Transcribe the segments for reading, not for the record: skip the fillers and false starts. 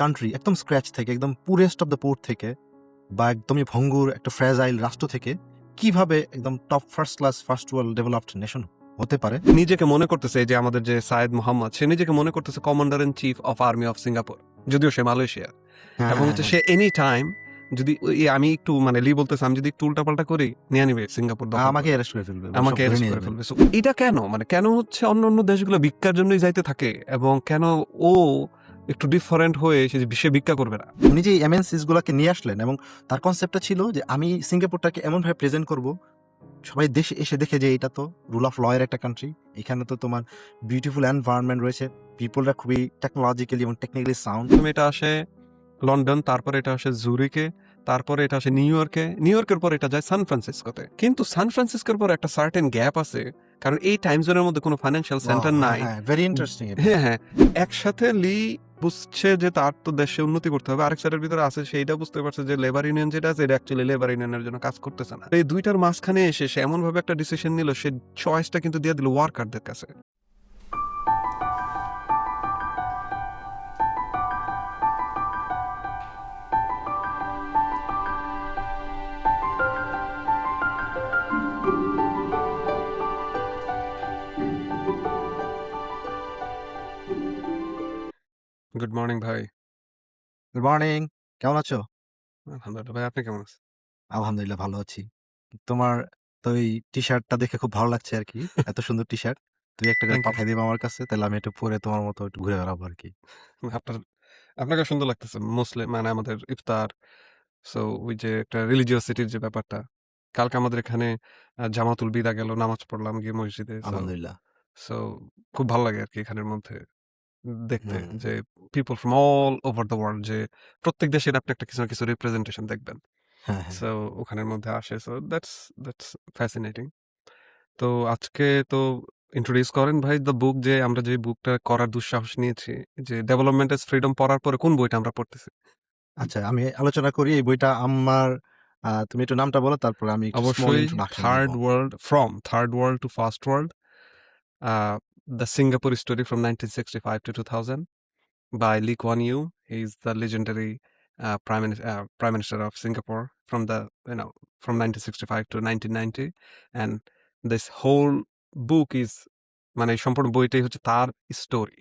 Country একদম scratch থেকে, একদম পুরেস্ট অফ দ্য পোর থেকে বা একদমই ভঙ্গুর একটা ফ্র্যাজাইল রাষ্ট্র থেকে কিভাবে একদম top first class first world developed nation হতে পারে। নিজেকে মনে করতেছে এই যে আমাদের যে সায়েদ মোহাম্মদ, সে নিজেকে মনে করতেছে commander in chief of army of Singapore, যদিও সে মালয়েশিয়া। হ্যাঁ, এবং হ্যাঁ, হচ্ছে হ্যাঁ। সে এনি টাইম যদি আমি একটু লি বলতেছে, আমি যদি একটু উল্টাপাল্টা করি নিয়ে নিবে সিঙ্গাপুর দখল আমাকে করে, অ্যারেস্ট করে ফেলবে বা সব আমাকে ধরে অ্যারেস্ট নিয়ে করে যাবে। ফেলবে। So, এটা কেন কেন হচ্ছে অন্য অন্য দেশগুলো ভিক্ষার জন্যই যাইতে থাকে, এবং কেন ও একটু ডিফারেন্ট হয়ে সে ভিক্ষা করবে না? উনি যে এমএনসিস গুলাকে নিয়ে আসলেন এবং তার কনসেপ্টটা ছিল যে আমি সিঙ্গাপুরটাকে এমনভাবে প্রেজেন্ট করব, সবাই দেশে এসে দেখে যে এটা তো রুল অফ ল এর একটা কান্ট্রি। এখানে তো তোমার বিউটিফুল এনভায়রনমেন্ট রয়েছে, পিপলরা খুবই টেকনোলজিক্যালি এবং টেকনিক্যালি সাউন্ড। প্রথমে এটা আসে লন্ডন, তারপরে এটা আসে জুরিকে, তারপরে এটা আসে নিউ ইয়র্কের পর এটা যায় সান ফ্রান্সিসকোতে। কিন্তু সান ফ্রান্সিসকোর পর একটা সার্টেন গ্যাপ আছে, কারণ এই টাইম জোনের মধ্যে কোনো ফাইন্যান্সিয়াল সেন্টার নাই। হ্যাঁ, ভেরি ইন্টারেস্টিং এটা। হ্যাঁ, হ্যাঁ। একসাথে লি বুঝছে যে তার তো দেশে উন্নতি করতে হবে। আরেক সাইডের ভিতরে আছে সেইটা বুঝতে পারছে যে লেবার ইউনিয়ন যেটা আছে, এটা অ্যাকচুয়ালি লেবার ইউনিয়নের জন্য কাজ করতেছে না। এই দুইটার মাঝখানে এসে সে এমন ভাবে একটা ডিসিশন নিল, সে চয়েসটা কিন্তু দিয়ে দিল ওয়ার্কারদের কাছে। গুড মর্নিং ভাই। গুড মর্নিং, কেমন আছো? আলহামদুলিল্লাহ ভাই, আপনি কেমন আছেন? আলহামদুলিল্লাহ ভালো আছি। তোমার তো এই টি-শার্টটা দেখে খুব ভালো লাগছে আরকি। এত সুন্দর টি-শার্ট। তুমি একটা করে থ্যাংক ইউ। পাঠায় দিবা আমার কাছে, তাহলে আমি একটু পরে তোমার মতো একটু ঘুরে বেড়াবো আরকি। আপনার আপনাকে সুন্দর লাগতেছে। মুসলিম আমাদের ইফতার। সো ওই যে একটা রিলিজিওসিটির যে ব্যাপারটা। কালকে আমাদের এখানে জামাতুল বিদা গেল, নামাজ পড়লাম গিয়ে মসজিদে। সো আলহামদুলিল্লাহ। সো খুব ভালো লাগে আরকি এখানের মধ্যে দেখতে হুম। যে people from all over the world, যে প্রত্যেক দেশের আপনি একটা কিছু না কিছু রিপ্রেজেন্টেশন দেখবেন। হ্যাঁ, হ্যাঁ। সো ওখানের মধ্যে আসে। So that's fascinating. তো আজকে তো ইন্ট্রোডিউস করেন ভাই দ্য বুক, যে আমরা যে বুকটা করার দুঃসাহস নিয়েছি, যে ডেভেলপমেন্ট ইজ ফ্রিডম পড়ার পরে কোন বইটা আমরা পড়তেছি? আচ্ছা, আমি আলোচনা করি এই বইটা আমার। তুমি একটু নামটা বলো, তারপরে আমি একটু স্মল অবশ্যই ইন্ট্রোডাকশন দিব। Third world to first world, the Singapore story from 1965 to 2000 by Lee Kuan Yew. He's the legendary prime minister of Singapore from the from 1965 to 1990, and this whole book is এই সম্পূর্ণ বইটাই হচ্ছে তার story,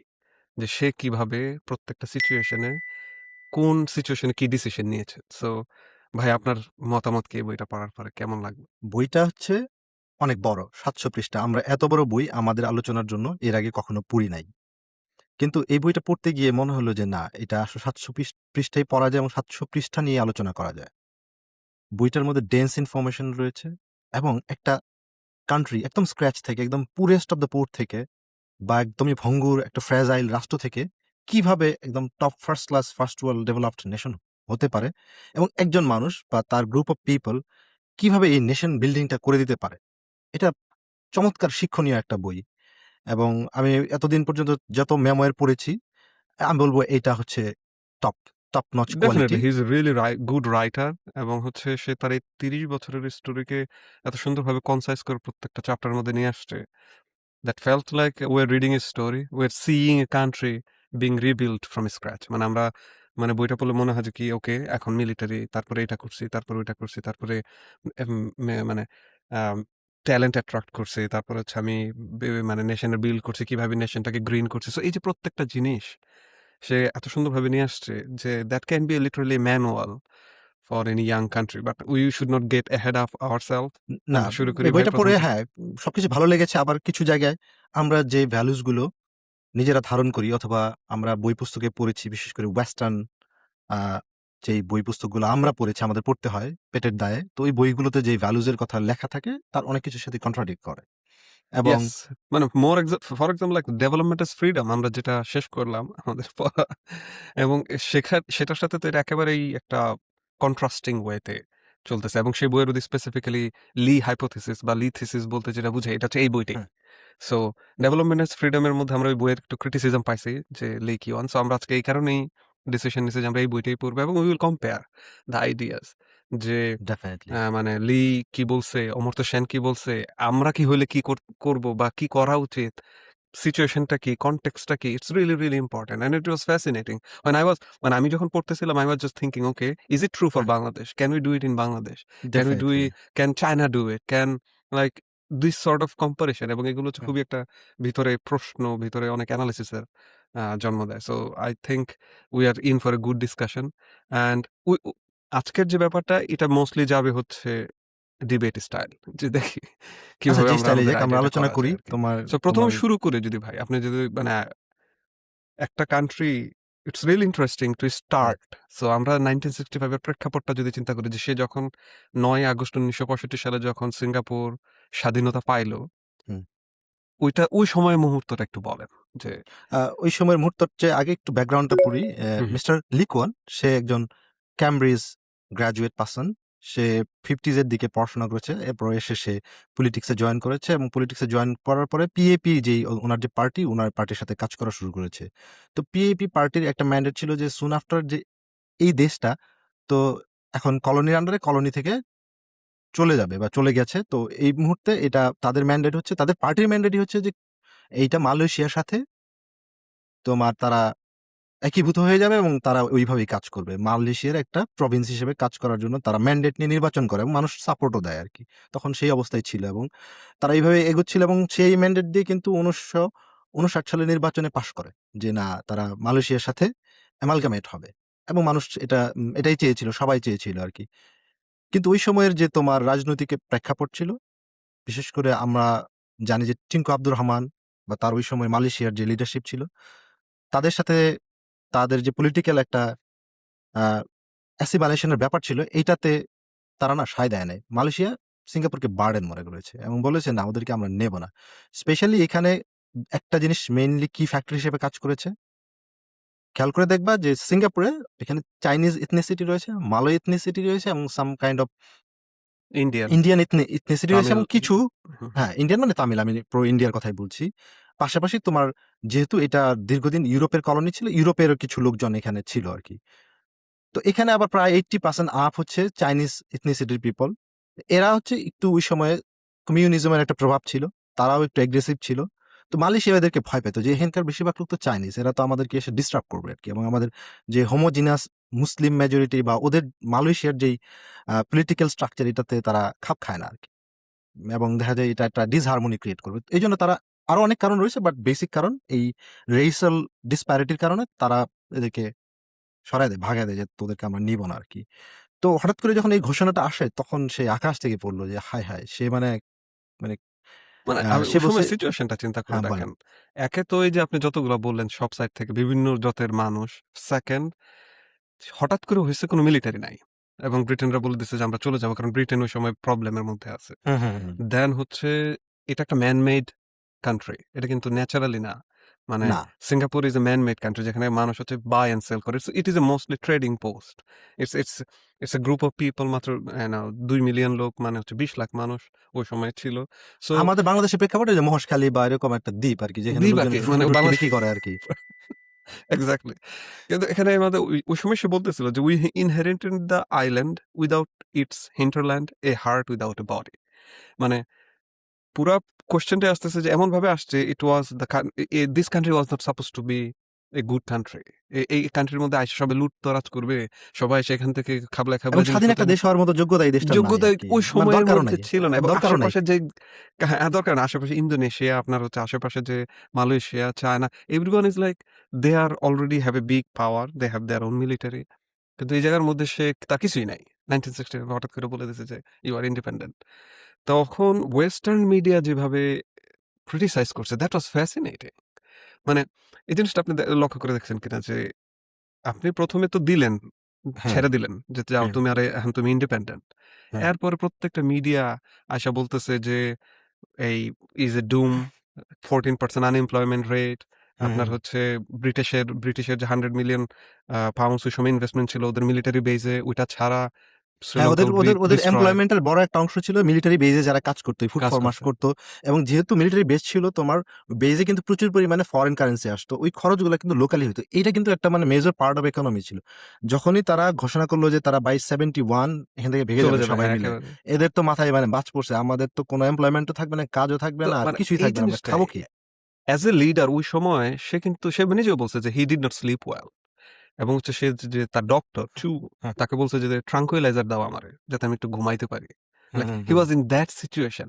যে সে কিভাবে প্রত্যেকটা সিচুয়েশনে কোন সিচুয়েশনে কি ডিসিশন নিয়েছে। সো ভাই, আপনার মতামত কি এই বইটা পড়ার পরে কেমন লাগবে? বইটা হচ্ছে অনেক বড়, ৭০০ পৃষ্ঠা। আমরা এত বড় বই আমাদের আলোচনার জন্য এর আগে কখনো পড়ি নাই। কিন্তু এই বইটা পড়তে গিয়ে মনে হলো যে না, এটা আসলে ৭০০ পৃষ্ঠাই পড়া যায় এবং ৭০০ পৃষ্ঠা নিয়ে আলোচনা করা যায়। বইটার মধ্যে ডেন্স ইনফরমেশন রয়েছে এবং একটা কান্ট্রি একদম স্ক্র্যাচ থেকে, একদম পুরেস্ট অফ দ্য পোর থেকে বা একদমই ভঙ্গুর একটা ফ্র্যাজাইল রাষ্ট্র থেকে কিভাবে একদম top first class first world developed nation হতে পারে এবং একজন মানুষ বা তার গ্রুপ অফ পিপল কিভাবে এই নেশন বিল্ডিংটা করে দিতে পারে। এটা চমৎকার শিক্ষণীয় একটা বই এবং আমি এতদিন পর্যন্ত যত মেমোয়ার পড়েছি, আমি বলব এইটা হচ্ছে top, top notch quality. Definitely he is really good writer, এবং হচ্ছে সে তার এই ৩০ বছরের স্টোরিকে এত সুন্দরভাবে কনসাইজ করে প্রত্যেকটা চ্যাপ্টারের মধ্যে নিয়ে আসছে। That felt like we're reading a story, we're seeing a country being rebuilt from scratch. আমরা বইটা পড়লে মনে হয় যে কি ওকে, এখন মিলিটারি, তারপরে এটা করছি, তারপরে ওইটা করছি, তারপরে এম মানে ট্যালেন্ট অ্যাট্রাক্ট করছি, তারপরে হচ্ছে আমি নেশনের বিল্ড করছি, কিভাবে নেশনটাকে গ্রিন করছি। সো এই যে প্রত্যেকটা জিনিস সে এত সুন্দরভাবে নিয়ে আসছে যে that can be literally manual for any young country, but we should not get ahead of ourselves. না, আমরা শুরু করি এই ভাই বইটা প্রথম পড়ে থেকে। হ্যাঁ, সবকিছু ভালো লেগেছে। আবার কিছু জায়গায় আমরা যে ভ্যালুস গুলো নিজেরা ধারণ করি অথবা আমরা বই পুস্তকে পড়েছি, বিশেষ করে ওয়েস্টার্ন আ যেই বই পুস্তকগুলো আমরা পড়েছি, আমাদের পড়তে হয় পেটের দায়ে। তো ওই বইগুলোতে যে ভ্যালুস এর কথা লেখা থাকে তার অনেক কিছুর সাথে কন্ট্রাডিক্ট করে এবং yes, for example like development is freedom, আমরা যেটা শেষ করলাম আমাদের পড়া, এবং সেটার সাথে তো এটা একেবারেই একটা কন্ট্রাস্টিং ওয়েতে চলতেছে, এবং সেই বইয়ের যদি স্পেসিফিক্যালি লি হাইপোথিসিস বা লি থিসিস বলতে যেটা বুঝায়, এটা হচ্ছে এই বইটাই। হ্যাঁ, সো ডেভেলপমেন্ট ইজ ফ্রিডমের মধ্যে আমরা ওই বইয়ের একটু ক্রিটিসিজম পাইছি, যে লি কি ওয়ান। সো আমরা আজকে এই কারণেই ডিসিশন নিছি যে আমরা এই বইটাই পড়বো, এবং we will compare the ideas, যে ডেফিনিটলি। লি কি বলছে, অমর্ত্য সেন কি বলছে, আমরা কি হইলে কি করব বা কি করা উচিত, সিচুয়েশনটা কি, কনটেক্সটটা কি, it's really, really important and it was fascinating. মানে আমি যখন পড়তেছিলাম I was just thinking, okay, is it true for হ্যাঁ, Bangladesh? Can we do it in Bangladesh? Definitely. Can China do it? Can like this sort of comparison এবং এগুলো হচ্ছে হুম। খুবই একটা ভিতরে প্রশ্ন, ভিতরে অনেক এনালিসিসের জন্ম দেয়। So I think we are in for a good discussion and আজকের যে ব্যাপারটা এটা মোস্টলি যাবে হচ্ছে ডিবেট স্টাইল। যে দেখি আচ্ছা, কিভাবে যে আমরা স্টাইলে আমাদের যাক আমরা আইডিয়াটা আলোচনা করা করি। যায় আরকি। তোমার সো ১ম তোমার এ শুরু করে যদি ভাই আপনি যদি মানে একটা country it's really interesting two hmm, start. So আমরা 1965 এর প্রেক্ষাপটটা যদি চিন্তা করি যে সে যখন ৯ আগস্ট ১৯৬৫ সালে যখন সিঙ্গাপুর স্বাধীনতা পাইল, হুম। ওই সময়ের মুহূর্তটা একটু বলেন যে ওই সময়ের মুহূর্তের চেয়ে আগে একটু ব্যাকগ্রাউন্ডটা পড়ি। হুম, হুম, মিস্টার লি কুয়ান সে একজন ক্যামব্রিজ গ্র্যাজুয়েট পারসন। সে 50s এর দিকে পড়াশোনা করেছে। এরপর এসে সে পলিটিক্সে জয়েন করেছে এবং পলিটিক্সে জয়েন করার পরে পিএপি যেই উনার যে পার্টি, উনার পার্টির সাথে কাজ করা শুরু করেছে। তো পিএপি পার্টির একটা ম্যান্ডেট ছিল যে সুন আফটার যে এই দেশটা তো এখন কলোনির আন্ডারে, কলোনি থেকে চলে যাবে বা চলে গেছে। তো এই মুহূর্তে এটা তাদের ম্যান্ডেট হচ্ছে, তাদের পার্টির ম্যান্ডেটই হচ্ছে যে এইটা মালয়েশিয়ার সাথে তোমার তারা একীভূত হয়ে যাবে এবং তারা ওইভাবেই কাজ করবে। মালয়েশিয়ার একটা প্রভিন্স হিসেবে কাজ করার জন্য তারা ম্যান্ডেট নিয়ে নির্বাচন করে এবং মানুষ সাপোর্টও দেয় আরকি। তখন সেই অবস্থায় ছিল এবং তারা এইভাবে এগোচ্ছিল এবং সেই ম্যান্ডেট দিয়ে কিন্তু ১৯৫৯ সালে নির্বাচনে পাস করে। যে না, তারা মালয়েশিয়ার সাথে অ্যামালগামেট হবে এবং মানুষ এটাই চেয়েছিল, সবাই চেয়েছিল আরকি। কিন্তু ওই সময়ের যে তোমার রাজনৈতিক প্রেক্ষাপট ছিল, বিশেষ করে আমরা জানি যে টিংকু আব্দুর রহমান বা তার ওই সময় মালয়েশিয়ার যে লিডারশিপ ছিল, তাদের সাথে তাদের যে পলিটিক্যাল একটা আ অ্যাসিমিলেশন এর ব্যাপার ছিল, এইটাতে তারা না সায় দেয় নাই। মালয়েশিয়া সিঙ্গাপুরকে বার্ডেন মনে করেছে এবং বলেছে, "না, ওদেরকে আমরা নেব না।" স্পেশালি এখানে একটা জিনিস মেইনলি কি ফ্যাক্টর হিসেবে কাজ করেছে? খেয়াল করে দেখবা যে সিঙ্গাপুরে এখানে চাইনিজ এথনিসিটি রয়েছে, মালয় এথনিসিটি রয়েছে এবং some kind of Indian, Indian ethnicity রয়েছে তামিল এবং কিছু হুম, হ্যাঁ, ইন্ডিয়ান মানে তামিল, আমি পুরো ইন্ডিয়ার কথাই বলছি। পাশাপাশি তোমার যেহেতু এটা দীর্ঘদিন ইউরোপের কলোনি ছিল, ইউরোপেরও কিছু লোকজন এখানে ছিল আরকি। তো এখানে আবার প্রায় 80% আপ হচ্ছে চাইনিজ এথনিসিটির পিপল। এরা হচ্ছে একটু ওই সময়ে কমিউনিজমের একটা প্রভাব ছিল। তারাও একটু অ্যাগ্রেসিভ ছিল। তো মালয়েশিয়া এদেরকে ভয় পেত যে এখানকার বেশিরভাগ লোক তো চাইনিজ। এরা তো আমাদেরকে এসে ডিস্টার্ব করবে আরকি এবং আমাদের যে হোমোজিনাস মুসলিম মেজরিটি বা ওদের মালয়েশিয়ার যেই পলিটিক্যাল স্ট্রাকচার, এটাতে তারা খাপ খায় না আরকি। এবং দেখা যায় এটা একটা ডিসহারমনি ক্রিয়েট করবে। এইজন্য তারা, আরো অনেক কারণ রয়েছে বাট বেসিক কারণ এই রেইসাল ডিসপ্যারিটির কারণে তারা এদেরকে সরায় দেয়, ভাগায় দেয় যে তোদেরকে আমরা নিব না আরকি। তো হঠাৎ করে যখন এই ঘোষণাটা আসে তখন সে আকাশ থেকে পড়ল যে হায়, হায়! সে মানে মানে মানে সে ওই বলছে সময় সিচুয়েশনটা চিন্তা করে হ্যাঁ, বলেন। দেখেন। একে তো এই যে আপনি যতগুলা বললেন সব সাইড থেকে বিভিন্ন জাতের মানুষ। 2nd হঠাৎ করে হইছে কোনো মিলিটারি নাই। এবং ব্রিটেনরা বলে দিছে যে আমরা চলে যাবো। কারণ ব্রিটেন ওই সময় প্রবলেমের মধ্যে আছে। হুম, হুম, হুম। দেন হচ্ছে এটা একটা ম্যান মেড কান্ট্রি। এটা কিন্তু ন্যাচারালি না। মানে না। Singapore is a man-made country যেখানে মানুষ হচ্ছে বাই অ্যান্ড সেল করে। ইট ইস a mostly trading post. It's it's it's a group of people মাত্র ২ মিলিয়ন লোক মানে হচ্ছে ২০ লাখ মানুষ ওই সময় ছিল। সো আমাদের বাংলাদেশের প্রেক্ষাপটে যে মহেশখালী বা এরকম একটা দ্বীপ আরকি যেখানে দ্বীপ লোকজন আরকি এসে মানে শুটকি-টুটকি বাংলাদেশ বিক্রি করে আরকি। এক্সাক্টলি। কিন্তু এখানে আমাদের ওই সময় সে বলতেছিল যে, "We inherited the island without its hinterland, a heart without a body." মানে পুরা কোয়েশ্চেনটাই আসতেছে যে এমনভাবে আসছে it was the this country was not suppose to be a good country. এই কান্ট্রির মধ্যে আইসা সবাই লুটতরাজ করবে। সবাই সেখান থেকে খাবলায়, এবং খাবলায় স্বাধীন জিনিসপত্র একটা দেশ হওয়ার মতো যোগ্যতা এই দেশটার নাই যোগ্যতা আরকি। ওই মানে সময়ের দরকারও মধ্যে নাই। ছিল না এবং দরকারও নাই। আশেপাশে যে হ্যাঁ, দরকার না। আশেপাশে ইন্দোনেশিয়া, আপনার হচ্ছে আশেপাশে যে Malaysia, China, everyone is like they are already have a big power, they have their own military. কিন্তু এই জায়গার মধ্যে সে তার কিছুই নাই। 1965 হঠাৎ করে বলে দিছে যে, "ইউ আর ইন্ডিপেন্ডেন্ট।" তখন ওয়েস্টার্ন মিডিয়া যেভাবে criticize করছে, that was fascinating. মানে এই জিনিসটা আপনি লক্ষ্য করে দেখছেন কিনা যে আপনি ১ম এ তো দিলেন, হ্যাঁ, ছেড়ে দিলেন যে, "যাও হ্যাঁ, তুমি আর এখন তুমি ইন্ডিপেন্ডেন্ট।" হ্যাঁ, এরপরে প্রত্যেকটা মিডিয়া আইসা বলতেছে যে এই is a doom, 14% unemployment rate. Hmm, আপনার হুম। হচ্ছে ব্রিটিশের যে 100 মিলিয়ন পাউন্ডস ওই সময় ইনভেস্টমেন্ট ছিল ওদের মিলিটারি বেইজে, ওইটা ছাড়া হ্যাঁ, শ্রীলঙ্কা ওদের উইল বি ওদের ওদের ডিস্ট্রয়েড। এমপ্লয়মেন্ট এর বড় একটা অংশ ছিল মিলিটারি বেজে যারা কাজ করতো, ফুড কাজ ফরমাশ করছে। করতো এবং যেহেতু মিলিটারি বেস ছিল তোমার বেজে কিন্তু প্রচুর পরিমাণে ফরেন কারেন্সি আসতো। ওই খরচগুলা কিন্তু লোকালি হইতো। এইটা কিন্তু একটা মানে মেজর পার্ট অফ ইকোনমি ছিল। যখনই তারা ঘোষণা করল যে তারা বাই 71 এখান থেকে ভেগে চলে যাবে যাবে সবাই হ্যাঁ, মিলে। একেবারে। এদের তো মাথায় মানে বাজ পড়ছে। আমাদের তো কোনো এমপ্লয়মেন্ট ও থাকবে না, কাজও থাকবে তো না, আর মানে কিছুই এই থাকবে না। আমরা জিনিসটাই খাবো কি? অ্যাজ এ লিডার ওই সময় সে নিজেও বলছে যে he did not slip well. এবং হচ্ছে সে যে তার ডক্টর চু হুম, তাকে বলছে যে ট্রাঙ্কুইলাইজার দাও আমারে যাতে আমি একটু ঘুমাইতে পারি। Hmm, like hmm, he hmm, was in that situation.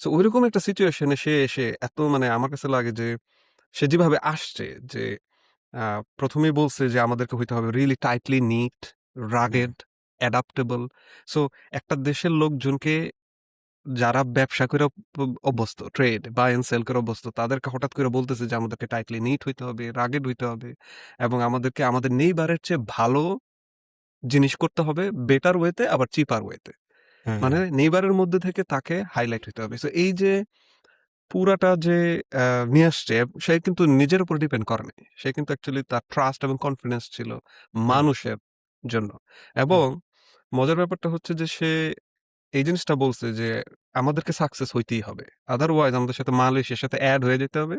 So ওইরকম একটা সিচুয়েশনে সে এসে এত মানে আমার কাছে লাগে যে সে যেভাবে আসছে যে প্রথমেই বলছে যে আমাদেরকে হইতে হবে রিয়েলি টাইটলি নিট, হুম, রাগেড, অ্যাডাপ্টেবল। সো একটা দেশের লোকজনকে যারা ব্যবসা করে অভ্যস্ত, ট্রেড বাই এন্ড সেল করে অভ্যস্ত, তাদেরকে হঠাৎ করে বলতেছে যে আমাদেরকে টাইটলি নিট হইতে হবে, রাগেড হইতে হবে এবং আমাদেরকে আমাদের নেইবারের চেয়ে ভালো জিনিস করতে হবে বেটার ওয়েতে আবার চিপার ওয়েতে। হুম, মানে হুম, নেইবারের মধ্যে থেকে তাকে হাইলাইট হইতে হবে। সো এই যে পুরাটা যে নিয়ে আসছে সে কিন্তু নিজের উপর ডিপেন্ড করে নাই। সে কিন্তু অ্যাকচুয়ালি তার ট্রাস্ট এবং কনফিডেন্স ছিল হুম, মানুষের জন্য। হুম, এবং মজার ব্যাপারটা হচ্ছে যে সে এই জিনিসটা বলছে যে আমাদেরকে সাকসেস হইতেই হবে। আদারওয়াইজ আমাদের সাথে মালয়েশিয়ার সাথে এড হয়ে যেতে হবে।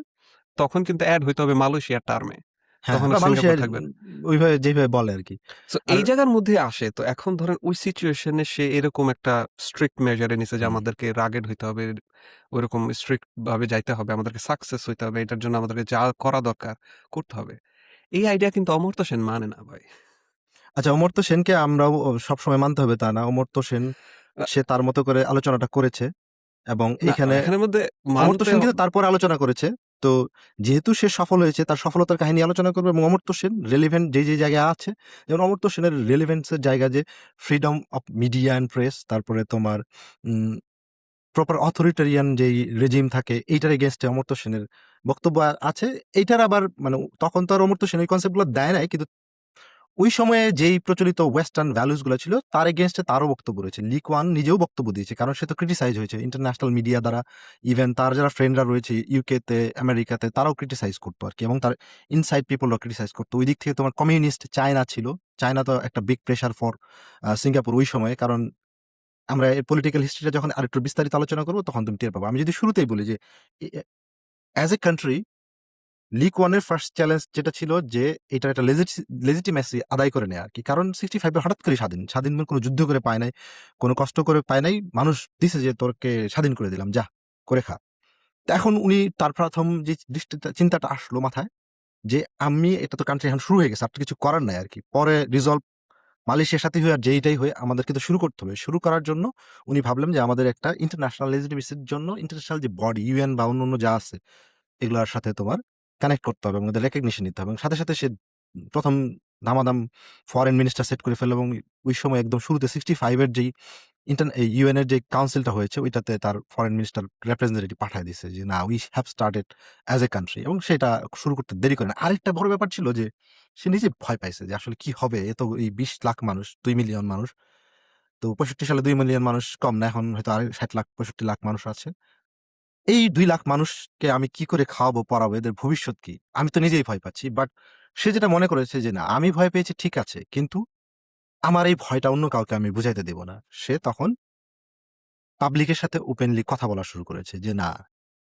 তখন কিন্তু এড হইতে হবে মালয়েশিয়ার টার্মে। হ্যাঁ, তখন বা আর সিঙ্গাপুর মালয়েশিয়ার থাকবে না। ওইভাবে যেভাবে বলে আরকি। সো আর এই জায়গার মধ্যে আসে। তো এখন ধরেন ওই সিচুয়েশন এ সে এরকম একটা স্ট্রিক্ট মেজার এ নিছে যে হুম। আমাদেরকে রাগেড হইতে হবে। ওইরকম স্ট্রিক্ট ভাবে যাইতে হবে। আমাদেরকে সাকসেস হইতে হবে। এটার জন্য আমাদেরকে যা করা দরকার করতে হবে। এই আইডিয়া কিন্তু অমর্ত্য সেন মানে না ভাই। আচ্ছা, অমর্ত্য সেনকে আমরাও সবসময় মানতে হবে তা না। অমর্ত্য সেন আ সে তার মতো করে আলোচনাটা করেছে এবং না এইখানে এখানের মধ্যে অমর্ত্য মানতে সেন কিন্তু তারপরে আলোচনা করেছে। তো যেহেতু সে সফল হয়েছে তার সফলতার কাহিনী আলোচনা করবে এবং অমর্ত্য সেন রেলেভেন্ট যে জায়গায় আছে, যেমন অমর্ত্য সেনের রেলেভেন্স এর জায়গা যে freedom of media and press, তারপরে তোমার উম প্রপার অথরিটেরিয়ান যেই রেজিম থাকে এইটার এগেইনস্টে অমর্ত্য সেনের বক্তব্য আছে। এইটার আবার মানে তখন তো আর অমর্ত্য সেন এই কনসেপ্ট গুলো দেয় নাই। কিন্তু ওই সময়ে যেই প্রচলিত ওয়েস্টার্ন ভ্যালুস গুলো ছিল তার এগেইনস্টে তারও বক্তব্য রয়েছে। লি কুয়ান নিজেও বক্তব্য দিয়েছে। কারণ সে তো ক্রিটিসাইজ হয়েছে ইন্টারন্যাশনাল মিডিয়া দ্বারা। ইভেন তার যারা ফ্রেন্ডরা রয়েছে ইউকেতে, আমেরিকাতে তারাও ক্রিটিসাইজ করতো আরকি এবং তার ইনসাইড পিপলরাও ক্রিটিসাইজ করতো। ওই দিক থেকে তোমার কমিউনিস্ট চায়না ছিল। চায়না তো একটা বিগ প্রেশার ফর সিঙ্গাপুর ওই সময়ে। কারণ আমরা এর পলিটিক্যাল হিস্ট্রিটা যখন আরেকটু বিস্তারিত আলোচনা করব তখন তুমি টের পাবা। আমি যদি শুরুতেই বলি যে অ্যাজ এ কান্ট্রি লি কুয়ানের ফার্স্ট চ্যালেঞ্জ যেটা ছিল যে এটার একটা লেজিটিমেসি আদায় করে নেয়া আরকি। কারণ 65 এ হঠাৎ করে স্বাধীন। স্বাধীন মানে কোনো যুদ্ধ করে পায় নাই, কোনো কষ্ট করে পায় নাই। মানুষ দিছে যে তোরকে স্বাধীন করে দিলাম, যাহ করে খা। তো এখন উনি তার ১ম যে চিন্তাটা আসলো মাথায় যে আমি এটা তো কান্ট্রি এখন শুরু হয়ে গেছে। আর তো কিছু করার নাই আরকি। পরে রিজলভ মালয়েশিয়ার সাথে হই আর যেইটাই হই আমাদেরকে তো শুরু করতে হবে। শুরু করার জন্য উনি ভাবলেন যে আমাদের একটা ইন্টারন্যাশনাল লেজিটিমেসির জন্য ইন্টারন্যাশনাল যে বডি ইউএন বা অন্যান্য যা আছে এগুলার সাথে তোমার কানেক্ট করতে হবে এবং ওদের রেকগনিশন নিতে হবে এবং সাথে, সাথে সে ১ম ধামাধাম ফরেন মিনিস্টার সেট করে ফেলল এবং ওই সময় একদম শুরুতে 65 এর যেই এই ইউএন এর যে কাউন্সিলটা হয়েছে ওইটাতে তার ফরেন মিনিস্টার রিপ্রেজেন্টেটিভ পাঠায় দিছে যে না we have started as a country এবং সেটা শুরু করতে দেরি করে না। আরেকটা বড় ব্যাপার ছিল যে সে নিজে ভয় পাইছে যে আসলে কি হবে? এ তো এই ২০ লাখ মানুষ, ২ মিলিয়ন মানুষ। তো ৬৫ সালে ২ মিলিয়ন মানুষ কম না। এখন হয়তো আর ৬০ লাখ ৬৫ লাখ মানুষ আছে। এই ২ লাখ মানুষকে আমি কি করে খাওয়াবো, পড়াবো? এদের ভবিষ্যৎ কি? আমি তো নিজেই ভয় পাচ্ছি। বাট সে যেটা মনে করেছে যে, না আমি ভয় পেয়েছি ঠিক আছে। কিন্তু আমার এই ভয়টা অন্য কাউকে আমি বুঝাইতে দেব না। সে তখন পাবলিকের সাথে ওপেনলি কথা বলা শুরু করেছে যে, না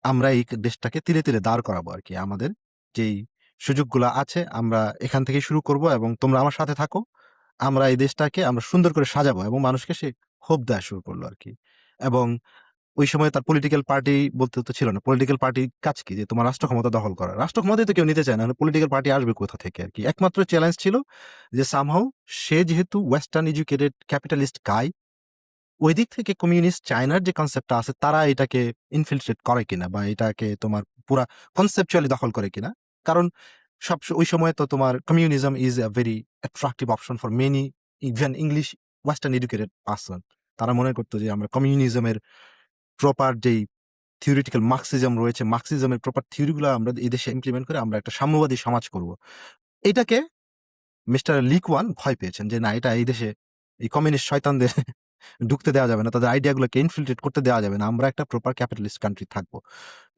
আমরা এই দেশটাকে তিলে, তিলে দাঁড় করাবো আরকি। আমাদের যেই সুযোগগুলা আছে আমরা এখান থেকেই শুরু করব এবং তোমরা আমার সাথে থাকো। আমরা এই দেশটাকে আমরা সুন্দর করে সাজাবো এবং মানুষকে সে হোপ দেয়া শুরু করলো আরকি। এবং ওই সময় তার পলিটিক্যাল পার্টি বলতে তো ছিল না। পলিটিক্যাল পার্টির কাজ কি? যে তোমার রাষ্ট্র ক্ষমতা দখল করা। রাষ্ট্র ক্ষমতাই তো কেউ নিতে চায় না। পলিটিক্যাল পার্টি আসবে কোথা থেকে আরকি। একমাত্র চ্যালেঞ্জ ছিল যে সামহাউ সে যেহেতু ওয়েস্টার্ন এডুকেটেড ক্যাপিটালিস্ট গাই, ওই দিক থেকে কমিউনিস্ট চায়নার যে কনসেপ্টটা আছে তারা এটাকে ইনফিলট্রেট করে কিনা বা এটাকে তোমার পুরা কনসেপচুয়ালি দখল করে কিনা। কারণ ওই সময় তো তোমার communism is a very attractive option for many even English western educated person. তারা মনে করত যে আমরা কমিউনিজমের প্রপার যেই থিওরিটিক্যাল মার্কসিজম রয়েছে, মার্কসিজমের প্রপার থিওরি গুলা আমরা এই দেশে ইমপ্লিমেন্ট করে আমরা একটা সাম্যবাদী সমাজ করব। এটাকে মিস্টার লি কুয়ান ভয় পেয়েছেন যে না এটা এই দেশে এই কমিউনিস্ট শয়তানদের ঢুকতে দেওয়া যাবে না। তাদের আইডিয়া গুলোকে ইনফিলট্রেট করতে দেওয়া যাবে না। আমরা একটা প্রপার ক্যাপিটালিস্ট কান্ট্রি থাকবো।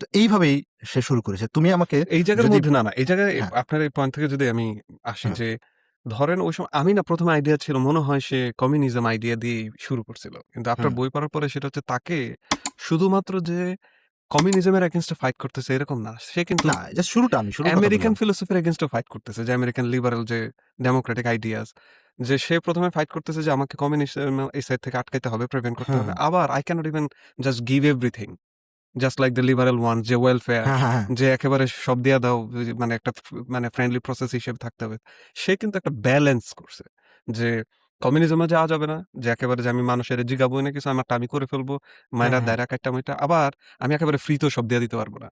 তো এইভাবেই সে শুরু করেছে। তুমি আমাকে এই জায়গার যদি মধ্যে না, না। এই জায়গায় হ্যাঁ, আপনার এই পয়েন্ট থেকে যদি আমি আসি হুম, যে, ধরেন ওই সময় আমি না ১ম আইডিয়া ছিল মনে হয় সে কমিউনিজম আইডিয়া দিয়েই শুরু করছিল। কিন্তু আপনার হুম। বই পড়ার পরে সেটা হচ্ছে তাকে শুধুমাত্র যে কমিউনিজমের এগেইনস্ট এ ফাইট করতেছে এরকম না। সে কিন্তু না, জাস্ট শুরুটা আমি শুরুর কথা আমেরিকান বললাম। ফিলোসফির এগেইনস্ট এ ফাইট করতেছে। যে আমেরিকান লিবারাল যে ডেমোক্রেটিক আইডিয়াস যে সে ১ম এ ফাইট করতেছে যে আমাকে কমিউনিজম এই সাইড থেকে আটকাইতে হবে, প্রিভেন্ট করতে হুম, হবে। আবার I cannot even just give everything. Just like the liberal one যে ওয়েলফেয়ার, হ্যাঁ, হ্যাঁ, হ্যাঁ। যে একেবারে সব দিয়া দাও, ওই যে মানে একটা মানে ফ্রেন্ডলি প্রসেস হিসেবে থাকতে হবে। সে কিন্তু একটা ব্যালেন্স করছে। যে কমিউনিজমে যাওয়া যাবে না, যে একেবারে যে আমি মানুষের জিগাবই না কিছু, আমারটা আমি করে ফেলবো, হ্যাঁ, মাইরা হ্যাঁ। দায়রা কাটটা মিটা। আবার আমি একেবারে ফ্রিতেও সব দিয়ে দিতে পারবো না।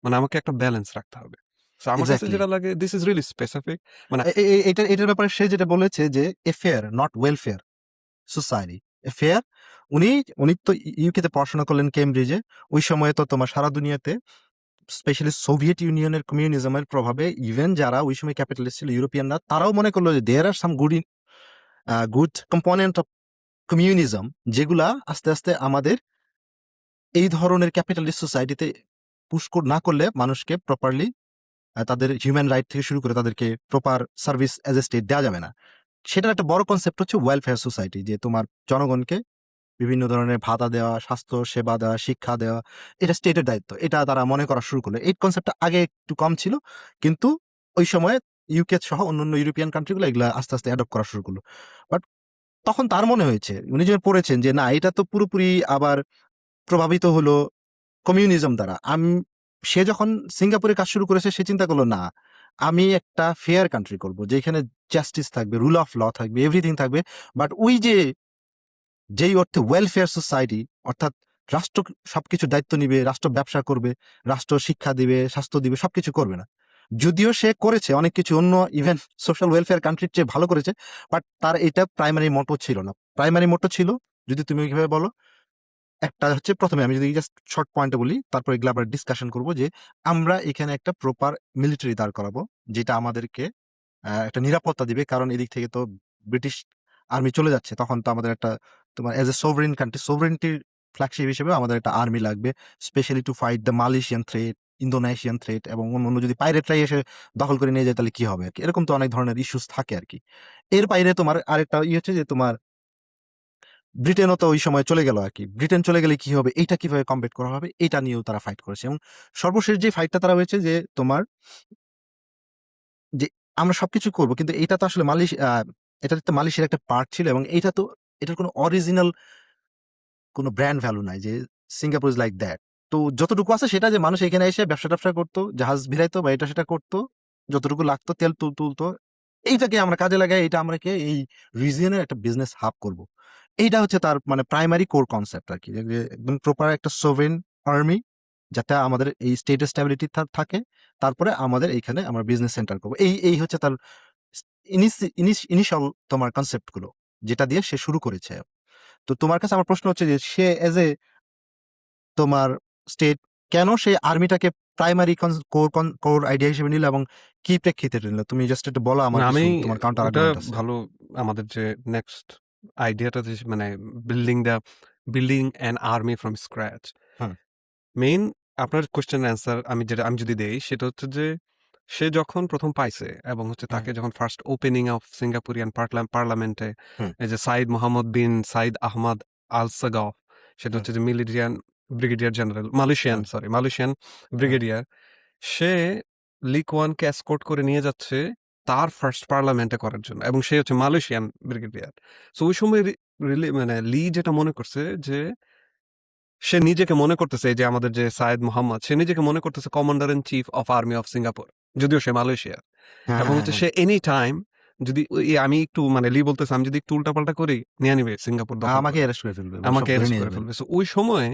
মানে আমাকে একটা ব্যালেন্স রাখতে হবে। সো আমার কাছে এক্সাক্টলি। যেটা লাগে, দিস ইজ রিয়েলি স্পেসিফিক। মানে এটার ব্যাপারে সে যেটা বলেছে যে a fair not welfare society. A fair উনি উনি তো ইউকে তে পড়াশোনা করলেন কেমব্রিজে। ওই সময়ে তো তোমার সারা দুনিয়াতে স্পেশালি সোভিয়েত ইউনিয়নের কমিউনিজমের প্রভাবে ইভেন যারা ওই সময় ক্যাপিটালিস্ট ছিল ইউরোপিয়ানরা, তারাও মনে করলো যে there are some good component of communism, যেগুলা আস্তে আস্তে আমাদের এই ধরনের ক্যাপিটালিস্ট সোসাইটিতে পুশ না করলে মানুষকে প্রপারলি তাদের হিউম্যান রাইট থেকে শুরু করে তাদেরকে proper service as a state দেওয়া যাবে না। সেটার একটা বড় কনসেপ্ট হচ্ছে ওয়েলফেয়ার সোসাইটি, যে তোমার জনগণকে বিভিন্ন ধরনের ভাতা দেওয়া, স্বাস্থ্য সেবা দেওয়া, শিক্ষা দেওয়া, এটা স্টেটের দায়িত্ব। এটা তারা মনে করা শুরু করলো। এই কনসেপ্টটা আগে একটু কম ছিল, কিন্তু ওই সময় ইউকে সহ অন্যান্য ইউরোপিয়ান কান্ট্রিগুলো এগুলা আস্তে আস্তে অ্যাডপ্ট করা শুরু করলো। বাট তখন তার মনে হয়েছে, উনি যে পড়েছেন যে না, এটা তো পুরোপুরি আবার প্রভাবিত হলো কমিউনিজম দ্বারা। সে যখন সিঙ্গাপুরে কাজ শুরু করেছে, সে চিন্তা করলো না, আমি একটা ফেয়ার কান্ট্রি করব, যেখানে জাস্টিস থাকবে, রুল অফ ল থাকবে, এভরিথিং থাকবে। বাট ওই যে যেই অর্থে ওয়েলফেয়ার সোসাইটি, অর্থাৎ রাষ্ট্র সবকিছু দায়িত্ব নিবে, রাষ্ট্র ব্যবসা করবে, রাষ্ট্র শিক্ষা দিবে, স্বাস্থ্য দিবে, সবকিছু করবে না। যদিও সে করেছে অনেক কিছু, অন্য ইভেন সোশ্যাল ওয়েলফেয়ার কান্ট্রির চেয়ে ভালো করেছে, বাট তার এটা প্রাইমারি মোটো ছিল না। প্রাইমারি মোটো ছিল, যদি তুমি কিভাবে বলো, একটা হচ্ছে, প্রথমে আমি যদি জাস্ট শর্ট পয়েন্টে বলি, তারপর এগুলো আবার ডিসকাশন করবো, যে আমরা এখানে একটা প্রপার মিলিটারি দাঁড় করাবো, যেটা আমাদেরকে একটা নিরাপত্তা দিবে। কারণ এদিক থেকে তো ব্রিটিশ আর্মি চলে যাচ্ছে, তখন তো আমাদের একটা, তোমার এজ এ সোভরেন কান্ট্রি, সোভরেন্টির ফ্ল্যাগশিপ হিসেবে আমাদের একটা আর্মি লাগবে, specially to fight the Malaysian threat, Indonesian threat, এবং অন্য যদি পাইরেটরাই এসে দখল করে নিয়ে যায় তাহলে কি হবে আর কি। এরকম তো অনেক ধরনের ইস্যুস থাকে আর কি। এর বাইরে তোমার আরেকটা হচ্ছে যে তোমার ব্রিটেনও তো ওই সময় চলে গেল আর কি। ব্রিটেন চলে গেলে কি হবে, এইটা কিভাবে কমব্যাট করা হবে, এটা নিয়েও তারা ফাইট করেছে। এবং সর্বশেষ যে ফাইটটা তারা হয়েছে, যে তোমার যে আমরা সবকিছু করব, কিন্তু এটা তো আসলে এটা তো মালয়েশিয়ার একটা পার্ট ছিল, এবং এইটা তো এটার কোনো অরিজিনাল কোনো ব্র্যান্ড ভ্যালু নাই, যে সিঙ্গাপুর ইজ লাইক দ্যাট। তো যতটুকু আছে সেটা, যে মানুষ এখানে এসে ব্যবসা ট্যাবসা করতো, জাহাজ ভিড়াইতো বা এটা সেটা করতো, যতটুকু লাগতো তেল তুলতো, এইটাকে আমরা কাজে লাগাই, এটা আমরা এই রিজিয়নের একটা বিজনেস হাব করব। এইটা হচ্ছে তার মানে প্রাইমারি কোর কনসেপ্ট আর কি, যে একদম প্রপার একটা সোভরেন আর্মি, যাতে আমাদের এই স্টেটের স্ট্যাবিলিটি থাকে। তারপরে আমাদের এইখানে আমরা বিজনেস সেন্টার করবো। এই এই হচ্ছে তার ইনিশিয়াল তোমার কনসেপ্ট গুলো, যেটা দিয়ে সে শুরু করেছে। তো তোমার কাছে আমার প্রশ্ন হচ্ছে যে সে এজ এ তোমার স্টেট, কেন সে আর্মিটাকে প্রাইমারি কোর আইডিয়া হিসেবে নিল, এবং কি প্রেক্ষিতে নিল? তুমি জাস্ট একটু বলো, আমার না, কিছু আমি তোমার কাউন্টার ওটা আর্গুমেন্ট আছে। ভালো, আমাদের যে নেক্সট আইডিয়াটা, যে মানে building an army from scratch. Hmm, main আপনার কোয়েশ্চেনের অ্যান্সার আমি যদি দেই, সেটা হচ্ছে যে সে যখন প্রথম পাইছে, এবং হচ্ছে হুম, তাকে যখন ফার্স্ট ওপেনিং অফ সিঙ্গাপুরিয়ান পার্লামেন্টে, হুম, এই যে সাইদ মোহাম্মদ বিন সাইদ আহমদ আল সাগফ, সেটা হুম, হচ্ছে যে ব্রিগেডিয়ার জেনারেল, হুম, মালয়েশিয়ান হুম, ব্রিগেডিয়ার, সে লি কুয়ানকে এসকর্ট করে নিয়ে যাচ্ছে তার ফার্স্ট পার্লামেন্টে করার জন্য, এবং সে হচ্ছে মালয়েশিয়ান ব্রিগেডিয়ার। সো ওই সময় মানে লি যেটা মনে করছে, যে সে নিজেকে মনে করতেছে, এই যে আমাদের যে সায়েদ মোহাম্মদ, সে নিজেকে মনে করতেছে commander in chief of army of Singapore, যদিও সে মালয়েশিয়ার। হ্যাঁ, এবং হ্যাঁ, হচ্ছে হ্যাঁ, সে এনি টাইম, যদি আমি একটু মানে লি বলতেছে, আমি যদি একটু উল্টাপাল্টা করি, নিয়ে নিবে সিঙ্গাপুর দখল আমাকে করে, অ্যারেস্ট করে ফেলবে বা সব আমাকে ধরে অ্যারেস্ট নিয়ে করে যাবে। ফেলবে। সো ওই সময়ে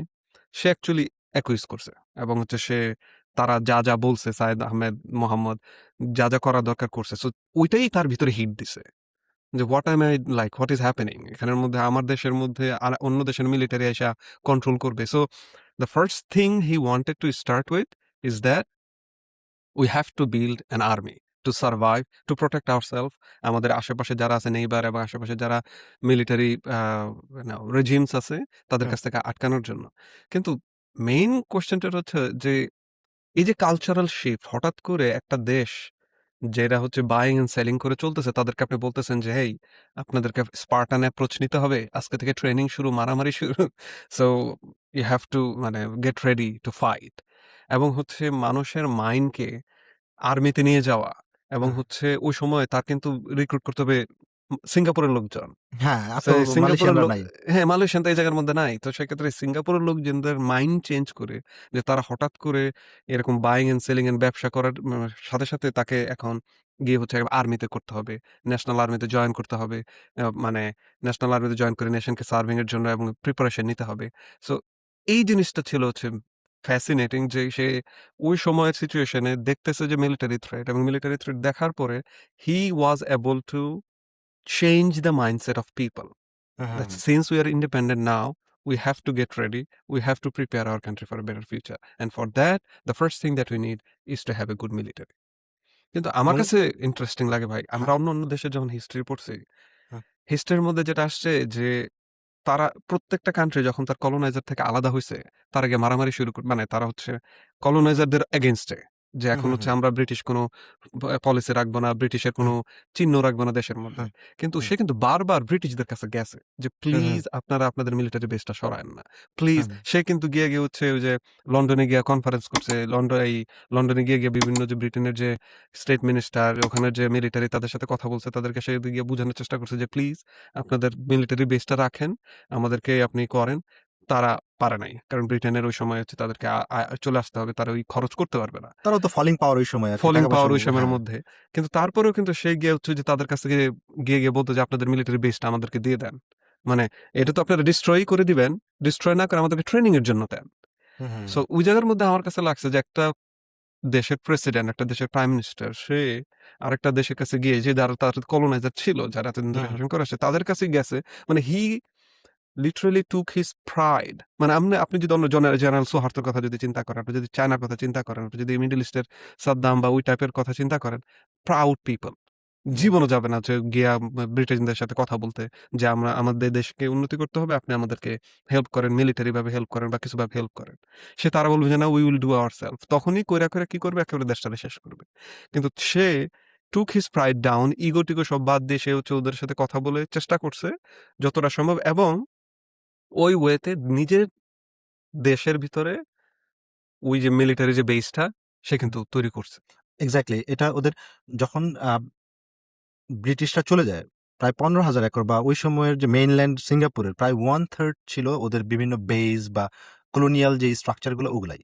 সে অ্যাকচুয়ালি অ্যাকুইজ করছে, এবং হচ্ছে সে তারা যা যা বলছে, সায়েদ আহমেদ মোহাম্মদ যা যা করা দরকার করছে, সো ওইটাই তার ভিতরে হিট দিছে, যে what M I like, what is happening এখানের মধ্যে, আমার দেশের মধ্যে আর অন্য দেশের মিলিটারি এসে কন্ট্রোল করবে। So the first thing he wanted to start with is that we have to build an army to survive, to protect ourself, আমাদের আশেপাশে যারা আছে নেইবার, এবং আশেপাশে যারা মিলিটারি রেজিমস আছে, তাদের হুম, কাছ থেকে আটকানোর জন্য। কিন্তু মেইন কোশ্চেনটা হচ্ছে যে এই যে কালচারাল শিফট, হঠাৎ করে একটা দেশ যেটা হচ্ছে বাইং এন্ড সেলিং করে চলতেছে, তাদেরকে আপনি বলতেছেন যে হেই, আপনাদেরকে স্পার্টান অ্যাপ্রোচ নিতে হবে, আজকে থেকে ট্রেনিং শুরু, মারামারি শুরু। সো ইউ হ্যাভ টু মানে গেট রেডি টু ফাইট, এবং হচ্ছে মানুষের মাইন্ডকে আর্মিতে নিয়ে যাওয়া, এবং হুম, হচ্ছে ওই সময় তার কিন্তু রিক্রুট করতে হবে সিঙ্গাপুরের লোকজন। হ্যাঁ, সো এই সিঙ্গাপুরের মালয়েশিয়ানরা লোক নাই। হ্যাঁ, মালয়েশিয়ান তো এই জায়গার মধ্যে নাই। তো সেক্ষেত্রে সিঙ্গাপুরের লোকজনদের মাইন্ড চেঞ্জ করে যে তারা হঠাৎ করে এরকম বাইং অ্যান্ড সেলিং এন্ড ব্যবসা করার সাথে, সাথে তাকে এখন গিয়ে হচ্ছে আর্মিতে করতে হবে। ন্যাশনাল আর্মিতে জয়েন করতে হবে। মানে ন্যাশনাল আর্মিতে জয়েন করে নেশনকে সার্ভিং এর জন্য এবং প্রিপারেশন নিতে হবে। সো এই জিনিসটা ছিল হচ্ছে ফ্যাসিনেটিং যে সে ওই সময়ের সিচুয়েশন এ দেখতেছে যে মিলিটারি থ্রেট এবং মিলিটারি থ্রেট দেখার পরে he was able to change the mindset of people. Hmm, hmm, That hmm. since we are independent now, we have to get ready. We have to prepare our country for a better future. And for that, the first thing that we need is to have a good military. কিন্তু আমার এবং কাছে interesting লাগে ভাই। আমরা হ্যাঁ, অন্য দেশে যখন হিস্ট্রি পড়ছি, হ্যাঁ, হিস্ট্রির মধ্যে যেটা আসছে যে তারা প্রত্যেকটা কান্ট্রি যখন তার কলোনাইজার থেকে আলাদা হইছে, তার আগে মারামারি শুরু মানে তারা হচ্ছে কলোনাইজারদের এগেইনস্ট এ। যে হুম, এখন হুম, হচ্ছে হুম, আমরা ব্রিটিশ কোনো পলিসি রাখবো না, ব্রিটিশের হুম, কোনো চিহ্ন রাখবো না দেশের মধ্যে। হুম, কিন্তু হুম, সে কিন্তু বারবার ব্রিটিশদের কাছে গেছে যে, হুম, হুম, "প্লিজ আপনারা আপনাদের মিলিটারি বেসটা সরায়েন না। প্লিজ।" হুম, সে কিন্তু গিয়ে হচ্ছে ওই যে লন্ডনে গিয়ে কনফারেন্স করছে। লন্ডনে গিয়ে বিভিন্ন যে ব্রিটেনের যে স্টেট মিনিস্টার, ওখানের যে মিলিটারি তাদের সাথে কথা বলছে। তাদেরকে সে গিয়ে বুঝানোর চেষ্টা করছে যে, "প্লিজ আপনাদের মিলিটারি বেসটা রাখেন। আমাদেরকে আপনি করেন।" তারা পারে নাই। কারণ ব্রিটেনের ওই সময় হচ্ছে তাদেরকে চলে আসতে হবে। তারা ওই খরচ করতে পারবে না। তারাও তো ফলিং পাওয়ার ওই সময় আরকি। ফলিং টাকা-পয়সা পাওয়ার ওই সময়ের হ্যাঁ। মধ্যে। কিন্তু তারপরেও কিন্তু সে গিয়ে হচ্ছে যে তাদের কাছ থেকে গিয়ে বলত যে, "আপনাদের মিলিটারি বেসটা আমাদেরকে দিয়ে দেন। মানে এটা তো আপনারা ডিস্ট্রয়ই করে দিবেন। ডিস্ট্রয় না করে আমাদেরকে ট্রেনিং এর জন্য দেন।" হুম, হুম, সো ওই জায়গার মধ্যে আমার কাছে লাগছে যে একটা দেশের প্রেসিডেন্ট, একটা দেশের প্রাইম মিনিস্টার সে আরেকটা দেশের কাছে গিয়ে যে যারা তার কলোনাইজার ছিল, যারা এতদিন ধরে হুম, শাসন করে আসছে তাদের কাছেই গেছে। মানে হি লিটারালি টুক হিজ প্রাইড। মানে আপনি যদি অন্য জেনারেল সুহার্তোর কথা যদি চিন্তা করেন, আপনি যদি চায়নার কথা চিন্তা করেন, আপনি যদি মিডল ইস্টের সাদ্দাম বা ওই টাইপের কথা চিন্তা করেন, প্রাউড পিপল। হুম, জীবনও যাবে না যে গিয়া ব্রিটিশদের সাথে কথা বলতে যে আমরা আমাদের দেশকে উন্নতি করতে হবে, আপনি আমাদেরকে হেল্প করেন, মিলিটারি ভাবে হেল্প করেন বা কিছুভাবে হেল্প করেন। তারা বলবে যে না উই উইল ডু আওয়ারসেলফ। তখনই কইরা কি করবে? একেবারে দেশটারে শেষ করবে। কিন্তু সে টুক হিজ প্রাইড ডাউন, ইগো-টিগো সব বাদ দিয়ে সে হচ্ছে ওদের সাথে কথা বলে চেষ্টা করছে যতটা সম্ভব এবং ওই ওয়েতে নিজের দেশের ভিতরে ওই যে মিলিটারি যে বেসটা সে হুম। কিন্তু তৈরি করছে। এক্সাক্টলি। এটা ওদের যখন ব্রিটিশরা চলে যায়, প্রায় ১৫,০০০ একর বা ওই সময়ের যে মেইনল্যান্ড সিঙ্গাপুরের প্রায় 1/3 ছিল ওদের বিভিন্ন বেস বা কলোনিয়াল যে স্ট্রাকচার গুলো ওগুলাই।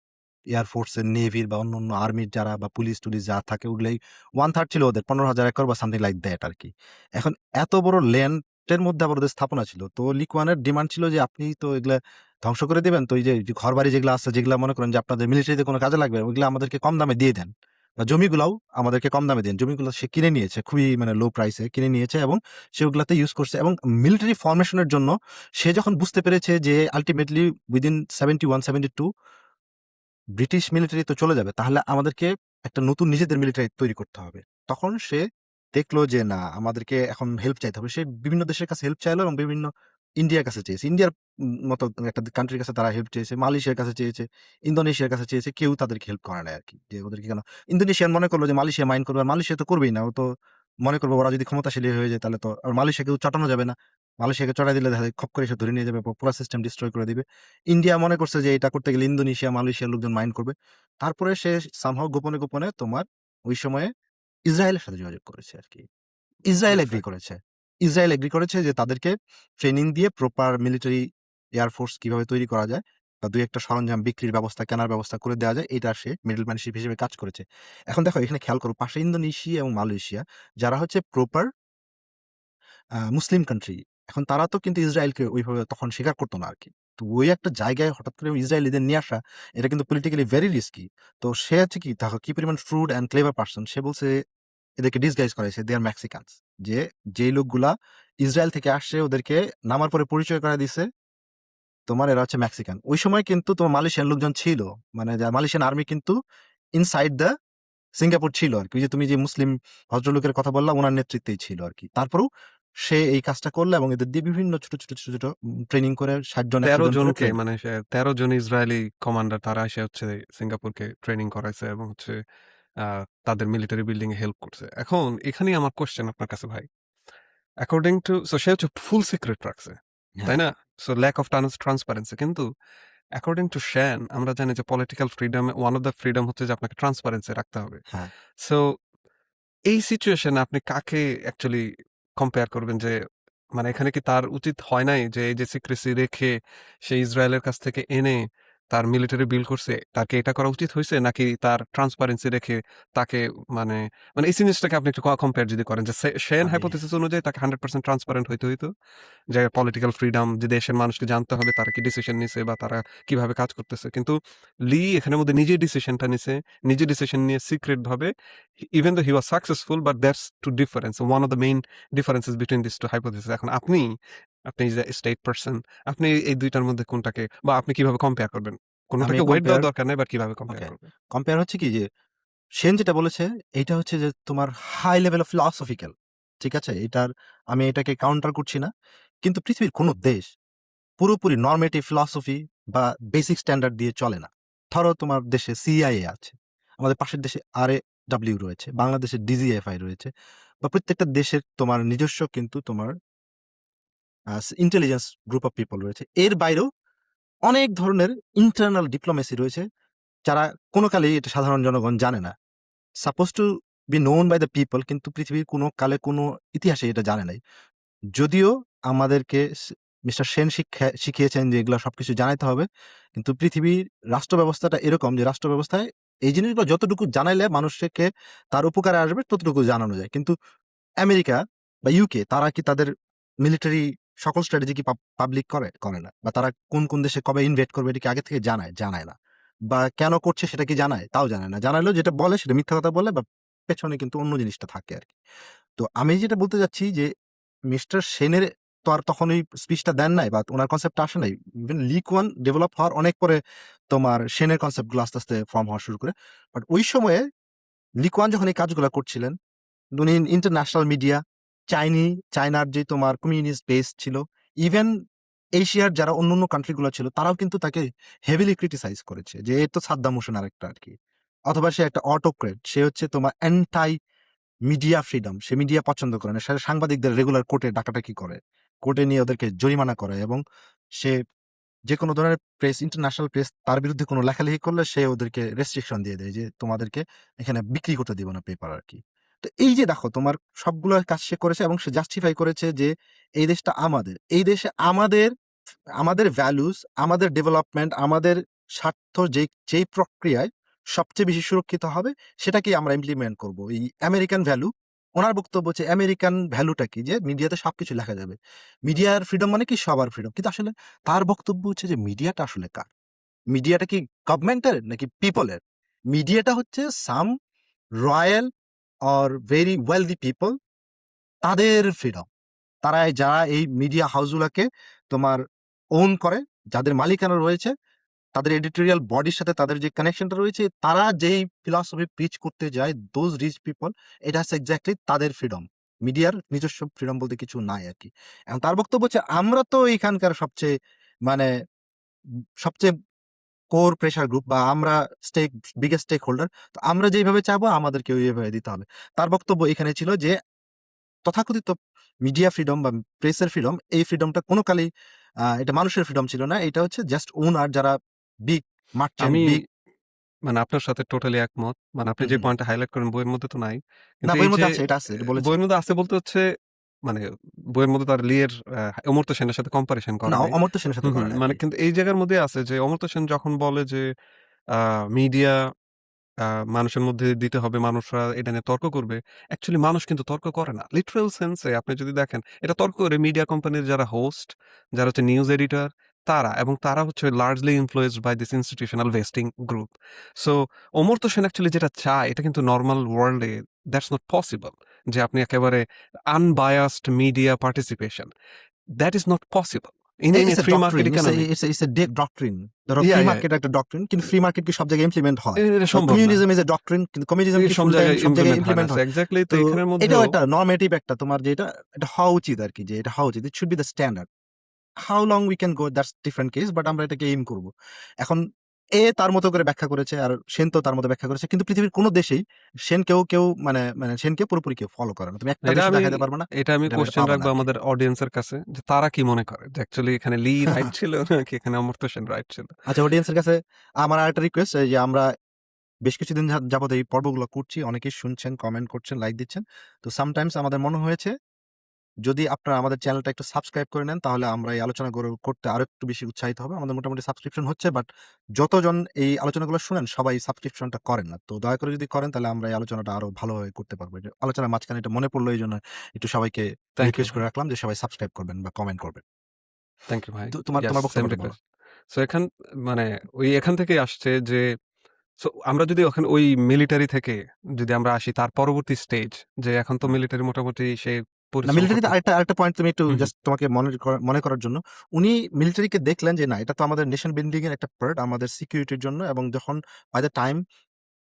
এয়ার ফোর্সের, নেভির বা অন্যান্য আর্মির যারা বা পুলিশ-টুলিশ যা থাকে ওগুলাই 1/3 ছিল ওদের ১৫,০০০ একর বা সামথিং লাইক দ্যাট আরকি। এখন এত বড় ল্যান্ডের মধ্যে আবার ওদের স্থাপনা ছিল। তো লিকুয়ানের ডিমান্ড ছিল যে, "আপনি তো এগুলা ধ্বংস করে দিবেন। তো এই যে ঘরবাড়ি যেগুলা আছে, যেগুলা মনে করেন যে আপনাদের মিলিটারিতে কোনো কাজে লাগবে, ওইগুলা আমাদেরকে কম দামে দিয়ে দেন। বা জমিগুলাও আমাদেরকে কম দামে দিন।" জমিগুলো সে কিনে নিয়েছে। খুবই মানে লো প্রাইসে কিনে নিয়েছে এবং সে ওগুলাতে ইউজ করছে এবং মিলিটারি ফরমেশন এর জন্য সে যখন বুঝতে পেরেছে যে আল্টিমেটলি উইদিন 71-72 ব্রিটিশ মিলিটারি তো চলে যাবে। তাহলে আমাদেরকে একটা নতুন নিজেদের মিলিটারি তৈরি করতে হবে। তখন সে দেখলো যে না আমাদেরকে এখন হেল্প চাইতে হবে। সে বিভিন্ন দেশের কাছে হেল্প চাইলো এবং বিভিন্ন ইন্ডিয়ার কাছে চেয়েছে। ইন্ডিয়ার মতো একটা কান্ট্রির কাছে তারা হেল্প চেয়েছে। মালয়েশিয়ার কাছে চেয়েছে, ইন্দোনেশিয়ার কাছে চেয়েছে। কেউ তাদেরকে হেল্প করে নাই আরকি। যে ওদেরকে কেন ইন্দোনেশিয়ান মনে করলো যে মালয়েশিয়া মাইন্ড করবে। আর মালয়েশিয়া তো করবেই না। ও তো মনে করবে ওরা যদি ক্ষমতাশালী হয়ে যায় তাহলে তো আর মালয়েশিয়াকেও চটানো যাবে না। মালয়েশিয়াকে চটাই দিলে দেখা যায় খপ করে এসে ধরে নিয়ে যাবে। পুরা সিস্টেম ডিস্ট্রয় করে দিবে। ইন্ডিয়া মনে করছে যে এটা করতে গেলে ইন্দোনেশিয়া, মালয়েশিয়ার লোকজন মাইন্ড করবে। তারপরে সে সামহাউ গোপনে তোমার ওই সময়ে ইসরায়েলের সাথে যোগাযোগ করেছে আরকি। Israel agree perfect. করেছে। ইসরায়েল এগ্রি করেছে যে তাদেরকে ট্রেনিং দিয়ে প্রপার মিলিটারি এয়ার ফোর্স কিভাবে তৈরি করা যায় বা ২-১ টা সরঞ্জাম বিক্রির ব্যবস্থা, কেনার ব্যবস্থা করে দেওয়া যায়, এটা সে মিডলম্যানশিপ হিসেবে কাজ করেছে। এখন দেখো এখানে খেয়াল করো পাশে ইন্দোনেশিয়া এবং মালয়েশিয়া যারা হচ্ছে প্রপার মুসলিম কান্ট্রি। এখন তারা তো কিন্তু ইসরায়েলকে ওইভাবে তখন স্বীকার করত না আরকি। তো ওই একটা জায়গায় হঠাৎ করে ইসরায়েলিদের নিয়ে আসা, এটা কিন্তু পলিটিক্যালি ভেরি রিস্কি। তো সে হচ্ছে কি দেখো কি পরিমাণ shrewd and clever পারসন। সে বলছে এদেরকে ডিসগাইজ করাইছে দে আর মেক্সিকানস। যে যেই লোকগুলা ইসরায়েল থেকে আসছে ওদেরকে নামার পরে পরিচয় করায় দিছে, তোমার এরা হচ্ছে মেক্সিকান। ওই সময় কিন্তু তোমার মালয়েশিয়ান লোকজন ছিল। মানে মালয়েশিয়ান আর্মি কিন্তু ইনসাইড দ্য সিঙ্গাপুর ছিল আরকি। ওই যে তুমি যে মুসলিম ভদ্রলোকের কথা বললা, উনার নেতৃত্বেই ছিল আরকি। তারপরেও সে এই কাজটা করলো এবং এদের দিয়ে বিভিন্ন ছোট ট্রেনিং করে ৬০ জন ১০০ ১৩ জন করে জনকে ট্রেন মানে সে ১৩ জন ইসরায়েলি কমান্ডার তারা এসে হচ্ছে সিঙ্গাপুরকে ট্রেনিং করাইছে এবং হচ্ছে আ তাদের মিলিটারি বিল্ডিং এ হেল্প করছে। এখন এখানেই আমার কোয়েশ্চেন আপনার কাছে ভাই। অ্যাকর্ডিং টু সে হচ্ছে ফুল সিক্রেট রাখছে। তাই হ্যাঁ, না? সো ল্যাক অফ ট্রান্সপারেন্সি কিন্তু অ্যাকর্ডিং টু সেন আমরা জানি যে political freedom one of the freedom হচ্ছে যে আপনাকে ট্রান্সপারেন্সি রাখতে হবে। হ্যাঁ। সো এই সিচুয়েশন এ আপনি কাকে অ্যাকচুয়ালি কম্পেয়ার করবেন যে মানে এখানে কি তার উচিত হয় নাই যে এই যে সিক্রেসি রেখে সে ইসরায়েলের কাছ থেকে এনে তার মিলিটারি বিল্ড করছে, তাকে এটা করা উচিত হইছে? নাকি তার ট্রান্সপারেন্সি রেখে তাকে মানে মানে এই জিনিসটাকে আপনি একটু কম্পেয়ার যদি করেন যে শেন আরে হাইপোথিসিস অনুযায়ী তাকে 100% ট্রান্সপারেন্ট হইতে হইতো। যে পলিটিক্যাল ফ্রিডম যে দেশের মানুষকে জানতে হবে তারা কি ডিসিশন নিছে বা তারা কিভাবে কাজ করতেছে। কিন্তু লি এখানের মধ্যে নিজে ডিসিশনটা নিছে। নিজে ডিসিশন নিয়ে সিক্রেট ভাবে even though he was successful but that's two difference. One of the main differences between this two hypothesis. এখন আপনি যে স্টেট পারসন, আপনি এই ২ টার মধ্যে কোনটাকে বা আপনি কিভাবে কম্পেয়ার করবেন? আমি কোনটাকে ওয়েট কম্পেয়ার দেওয়ার দরকার নাই বাট কিভাবে কম্পেয়ার ওকে। করবেন? কম্পেয়ার হচ্ছে কি যে সেন যেটা বলেছে এইটা হচ্ছে যে তোমার হাই লেভেল অফ ফিলসফিক্যাল। ঠিক আছে? আমি এটাকে কাউন্টার করছি না। কিন্তু পৃথিবীর কোন দেশ পুরোপুরি নরমেটিভ ফিলসফি বা বেসিক স্ট্যান্ডার্ড দিয়ে চলে না। ধরো তোমার দেশে সিআইএ আছে। আমাদের পাশের দেশে আরএডব্লিউ রয়েছে। বাংলাদেশে ডিজিএফআই রয়েছে। বা প্রত্যেকটা দেশের তোমার নিজস্ব কিন্তু তোমার ইন্টেলিজেন্স গ্রুপ অফ পিপল রয়েছে। এর বাইরেও অনেক ধরনের ইন্টারনাল ডিপ্লোমেসি রয়েছে যারা কোনো কালেই এটা সাধারণ জনগণ জানে না। Suppose to be known by the people, কিন্তু পৃথিবীর কোনো কালে কোনো ইতিহাসে এটা জানে নাই। যদিও আমাদেরকে মিস্টার সেন শিখিয়েছেন যে এগুলা সবকিছু জানাইতে হবে। কিন্তু পৃথিবীর রাষ্ট্র ব্যবস্থাটা এরকম যে রাষ্ট্র ব্যবস্থায় এই জিনিসগুলো যতটুকু জানাইলে মানুষকে তার উপকারে আসবে ততটুকু জানানো যায়। কিন্তু আমেরিকা বা ইউকে তারা কি তাদের মিলিটারি সকল স্ট্র্যাটেজি কি পাবলিক করে? করে না। বা তারা কোন দেশে কবে ইনভেড করবে এটা কি আগে থেকে জানায়? জানায় না। বা কেন করছে সেটা কি জানায়? তাও জানায় না। জানাইলেও যেটা বলে সেটা মিথ্যা কথা বলে বা পেছনে কিন্তু অন্য জিনিসটা থাকে আরকি। তো আমি যেটা বলতে চাচ্ছি যে মিস্টার সেনের তো আর তখন ওই স্পিচটা দেন নাই বা উনার কনসেপ্টটা আসে নাই। ইভেন লি কুয়ান ডেভেলপ হওয়ার অনেক পরে তোমার সেনের কনসেপ্টগুলো আস্তে, আস্তে ফর্ম হওয়া শুরু করে। বাট ওই সময়ে লি কুয়ান যখন এই কাজগুলা করছিলেন, উনি ইন্টারন্যাশনাল মিডিয়া, চায়নার যে তোমার কমিউনিস্ট বেস ছিল, ইভেন এশিয়ার যারা অন্যান্য কান্ট্রি গুলো ছিল তারাও কিন্তু তাকে হেভিলি ক্রিটিসাইজ করেছে যে এ তো সাদ্দাম হোসেন আরেকটা আরকি। অথবা সে একটা অটোক্রেট। সে হচ্ছে তোমার অ্যান্টি মিডিয়া ফ্রিডম। সে মিডিয়া পছন্দ করে না। সে সাংবাদিকদের রেগুলার কোর্টে ডাকাডাকি করে। কোর্টে নিয়ে ওদেরকে জরিমানা করে এবং সে যেকোনো ধরনের ইন্টারন্যাশনাল প্রেস তার বিরুদ্ধে কোনো লেখালেখি করলে সে ওদেরকে রেস্ট্রিকশন দিয়ে দেয় যে, "তোমাদেরকে এখানে বিক্রি করতে দিব না পেপার আরকি।" তো এই যে দেখো তোমার সবগুলো কাজ সে করেছে এবং সে জাস্টিফাই করেছে যে, "এই দেশটা আমাদের। এই দেশে আমাদের ভ্যালুস, আমাদের ডেভেলপমেন্ট, আমাদের স্বার্থ যেই প্রক্রিয়ায় সবচেয়ে বেশি সুরক্ষিত হবে সেটাকেই আমরা ইমপ্লিমেন্ট করব।" এই আমেরিকান ভ্যালু, উনার বক্তব্য হচ্ছে আমেরিকান ভ্যালুটা কি? যে মিডিয়াতে সবকিছু লেখা যাবে। মিডিয়ার ফ্রিডম মানে কি সবার ফ্রিডম। কিন্তু আসলে তার বক্তব্য হচ্ছে যে মিডিয়াটা আসলে কার? মিডিয়াটা কি গভর্নমেন্টের নাকি পিপলের? মিডিয়াটা হচ্ছে some royal or very wealthy people, তাদের ফ্রিডম। যারা এই মিডিয়া হাউসগুলাকে তোমার ওন করে, যাদের মালিকানা রয়েছে, তাদের এডিটোরিয়াল বডির সাথে তাদের যে কানেকশনটা রয়েছে, তারা যেই ফিলসফি প্রিচ করতে যায় দোজ রিচ পিপল, এটা হচ্ছে এক্সাক্টলি তাদের ফ্রিডম। মিডিয়ার নিজস্ব ফ্রিডম বলতে কিছু নাই আরকি। এখন তার বক্তব্য হচ্ছে আমরা তো এখানকার মানে সবচেয়ে কোর প্রেশার গ্রুপ বা আমরা বিগেস্ট স্টেক হোল্ডার। তো আমরা যেইভাবে চাবো আমাদেরকে ওইভাবে দিতে হবে। তার বক্তব্য এখানে ছিল যে তথাকথিত মিডিয়া ফ্রিডম বা প্রেসের ফ্রিডম, এই ফ্রিডমটা কোন কালেই এটা মানুষের ফ্রিডম ছিল না। এটা হচ্ছে জাস্ট ওনার যারা বিগ মার্চেন্ট, আমি বিগ মানে আপনার সাথে টোটালি একমত। মানে আপনি হুম, যে হুম। পয়েন্টটা হাইলাইট করেন বইয়ের মধ্যে তো নাই। না কিন্তু এই বইয়ের যে মধ্যে আছে, এটা আছে, এটা বলেছে। বইয়ের মধ্যে আছে বলতে হচ্ছে মানে বইয়ের মধ্যে তার লিয়ের অমর্ত্য সেনের সাথে কম্পারিশন না করে নাই। অমর্ত্য সেনের সাথে হুম, হুম। করে নাই মানে আরকি। কিন্তু এই জায়গার মধ্যে আছে যে অমর্ত্য সেন যখন বলে যে আ মিডিয়া আ মানুষের মধ্যে দিতে হবে, মানুষরা এটা নিয়ে তর্ক করবে। অ্যাকচুয়ালি মানুষ কিন্তু তর্ক করে না। লিটারাল সেন্স এ আপনি যদি দেখেন, এটা তর্ক করে মিডিয়া কোম্পানির যারা হোস্ট, যারা হচ্ছে নিউজ এডিটর তারা এবং তারা হচ্ছে largely influenced by this institutional vesting group. So Amartya Sen actually যেটা চায় এটা কিন্তু নরমাল ওয়ার্লড এ দ্যাটস নট পসিবল। যে আপনি একেবারে unbiased media participation. That is not possible in a it's a free market doctrine, economy. It's a doctrine. ধরো yeah, free yeah. Market একটা ডক্ট্রিন, কিন্তু ফ্রি মার্কেট কি সব জায়গায় ইমপ্লিমেন্ট হয়? এটা সম্ভব না। কমিউনিজম ইস এ ডক্ট্রিন, কিন্তু কমিউনিজম কি সব ফুল টাইম জায়গায় সব জায়গায় ইমপ্লিমেন্ট হয় না। ইমপ্লিমেন্ট সো হয়? এক্সাক্টলি তো তো এখানের এটাও মধ্যেও একটা নরমেটিভ একটা তোমার যে এটা হওয়া উচিত আরকি, যে এটা হওয়া উচিত। It should be the standard. How long we can go that's different case, but আমরা এটাকে এইম করব। এখন তার মতো করে ব্যাখ্যা করেছে আর সেন তো তার মতো ব্যাখ্যা করেছে। কিন্তু পৃথিবীর কোন দেশেই কেউ মানে সেনকে পুরোপুরি কেউ ফলো করে না। তুমি একটা এটা দেশে আমি দেখাইতে পারবে না, এটা আমি এটা কোয়েশ্চেন পাবা না রাখবো আরকি। আমাদের অডিয়েন্সের কাছে যে তারা কি মনে করে যে অ্যাকচুয়ালি এখানে লি রাইট ছিল নাকি এখানে অমর্ত্য সেন রাইট ছিল? আচ্ছা, অডিয়েন্সের কাছে আমার আরেকটা রিকোয়েস্ট, এই যে আমরা বেশ কিছুদিন যাবত এই পর্বগুলো করছি। অনেকেই শুনছেন, কমেন্ট করছেন, লাইক দিচ্ছেন। তো সামটাইমস আমাদের মনে হয়েছে যদি আপনারা আমাদের চ্যানেলটা একটু সাবস্ক্রাইব করে নেন তাহলে আমরা এই আলোচনাগুলো করতে আরো একটু বেশি উৎসাহিত হব। আমাদের মোটামুটি সাবস্ক্রিপশন হচ্ছে, বাট যতজন এই আলোচনাগুলো শুনেন সবাই সাবস্ক্রিপশনটা করেন না। তো দয়া করে যদি করেন তাহলে আমরা এই আলোচনাটা আরো ভালোভাবে করতে পারবো। এটা আলোচনার মাঝখানে এটা মনে পড়লো এইজন্য একটু সবাইকে থ্যাংক ইউ রিকোয়েস্ট করে ভাই। রাখলাম যে সবাই সাবস্ক্রাইব করবেন বা কমেন্ট করবেন। থ্যাংক ইউ ভাই। তো তোমার ইয়েস, তোমার সেম বক্তব্যটা বলো। রিকোয়েস্ট। সো মানে এখান থেকেই আসছে যে আমরা যদি ওখানে ওই মিলিটারি থেকে যদি আমরা আসি তার পরবর্তী স্টেজ যে এখন তো হুম। মিলিটারি মোটামুটি সে না, পরিশ্রম মিলিটারিতে করতেছে। আরেকটা পয়েন্ট তুমি একটু হুম, হুম। জাস্ট তোমাকে মনে করার জন্য। উনি মিলিটারিকে দেখলেন যে না, এটা তো আমাদের নেশন বিল্ডিং এর একটা পার্ট আমাদের সিকিউরিটির জন্য, এবং যখন by the time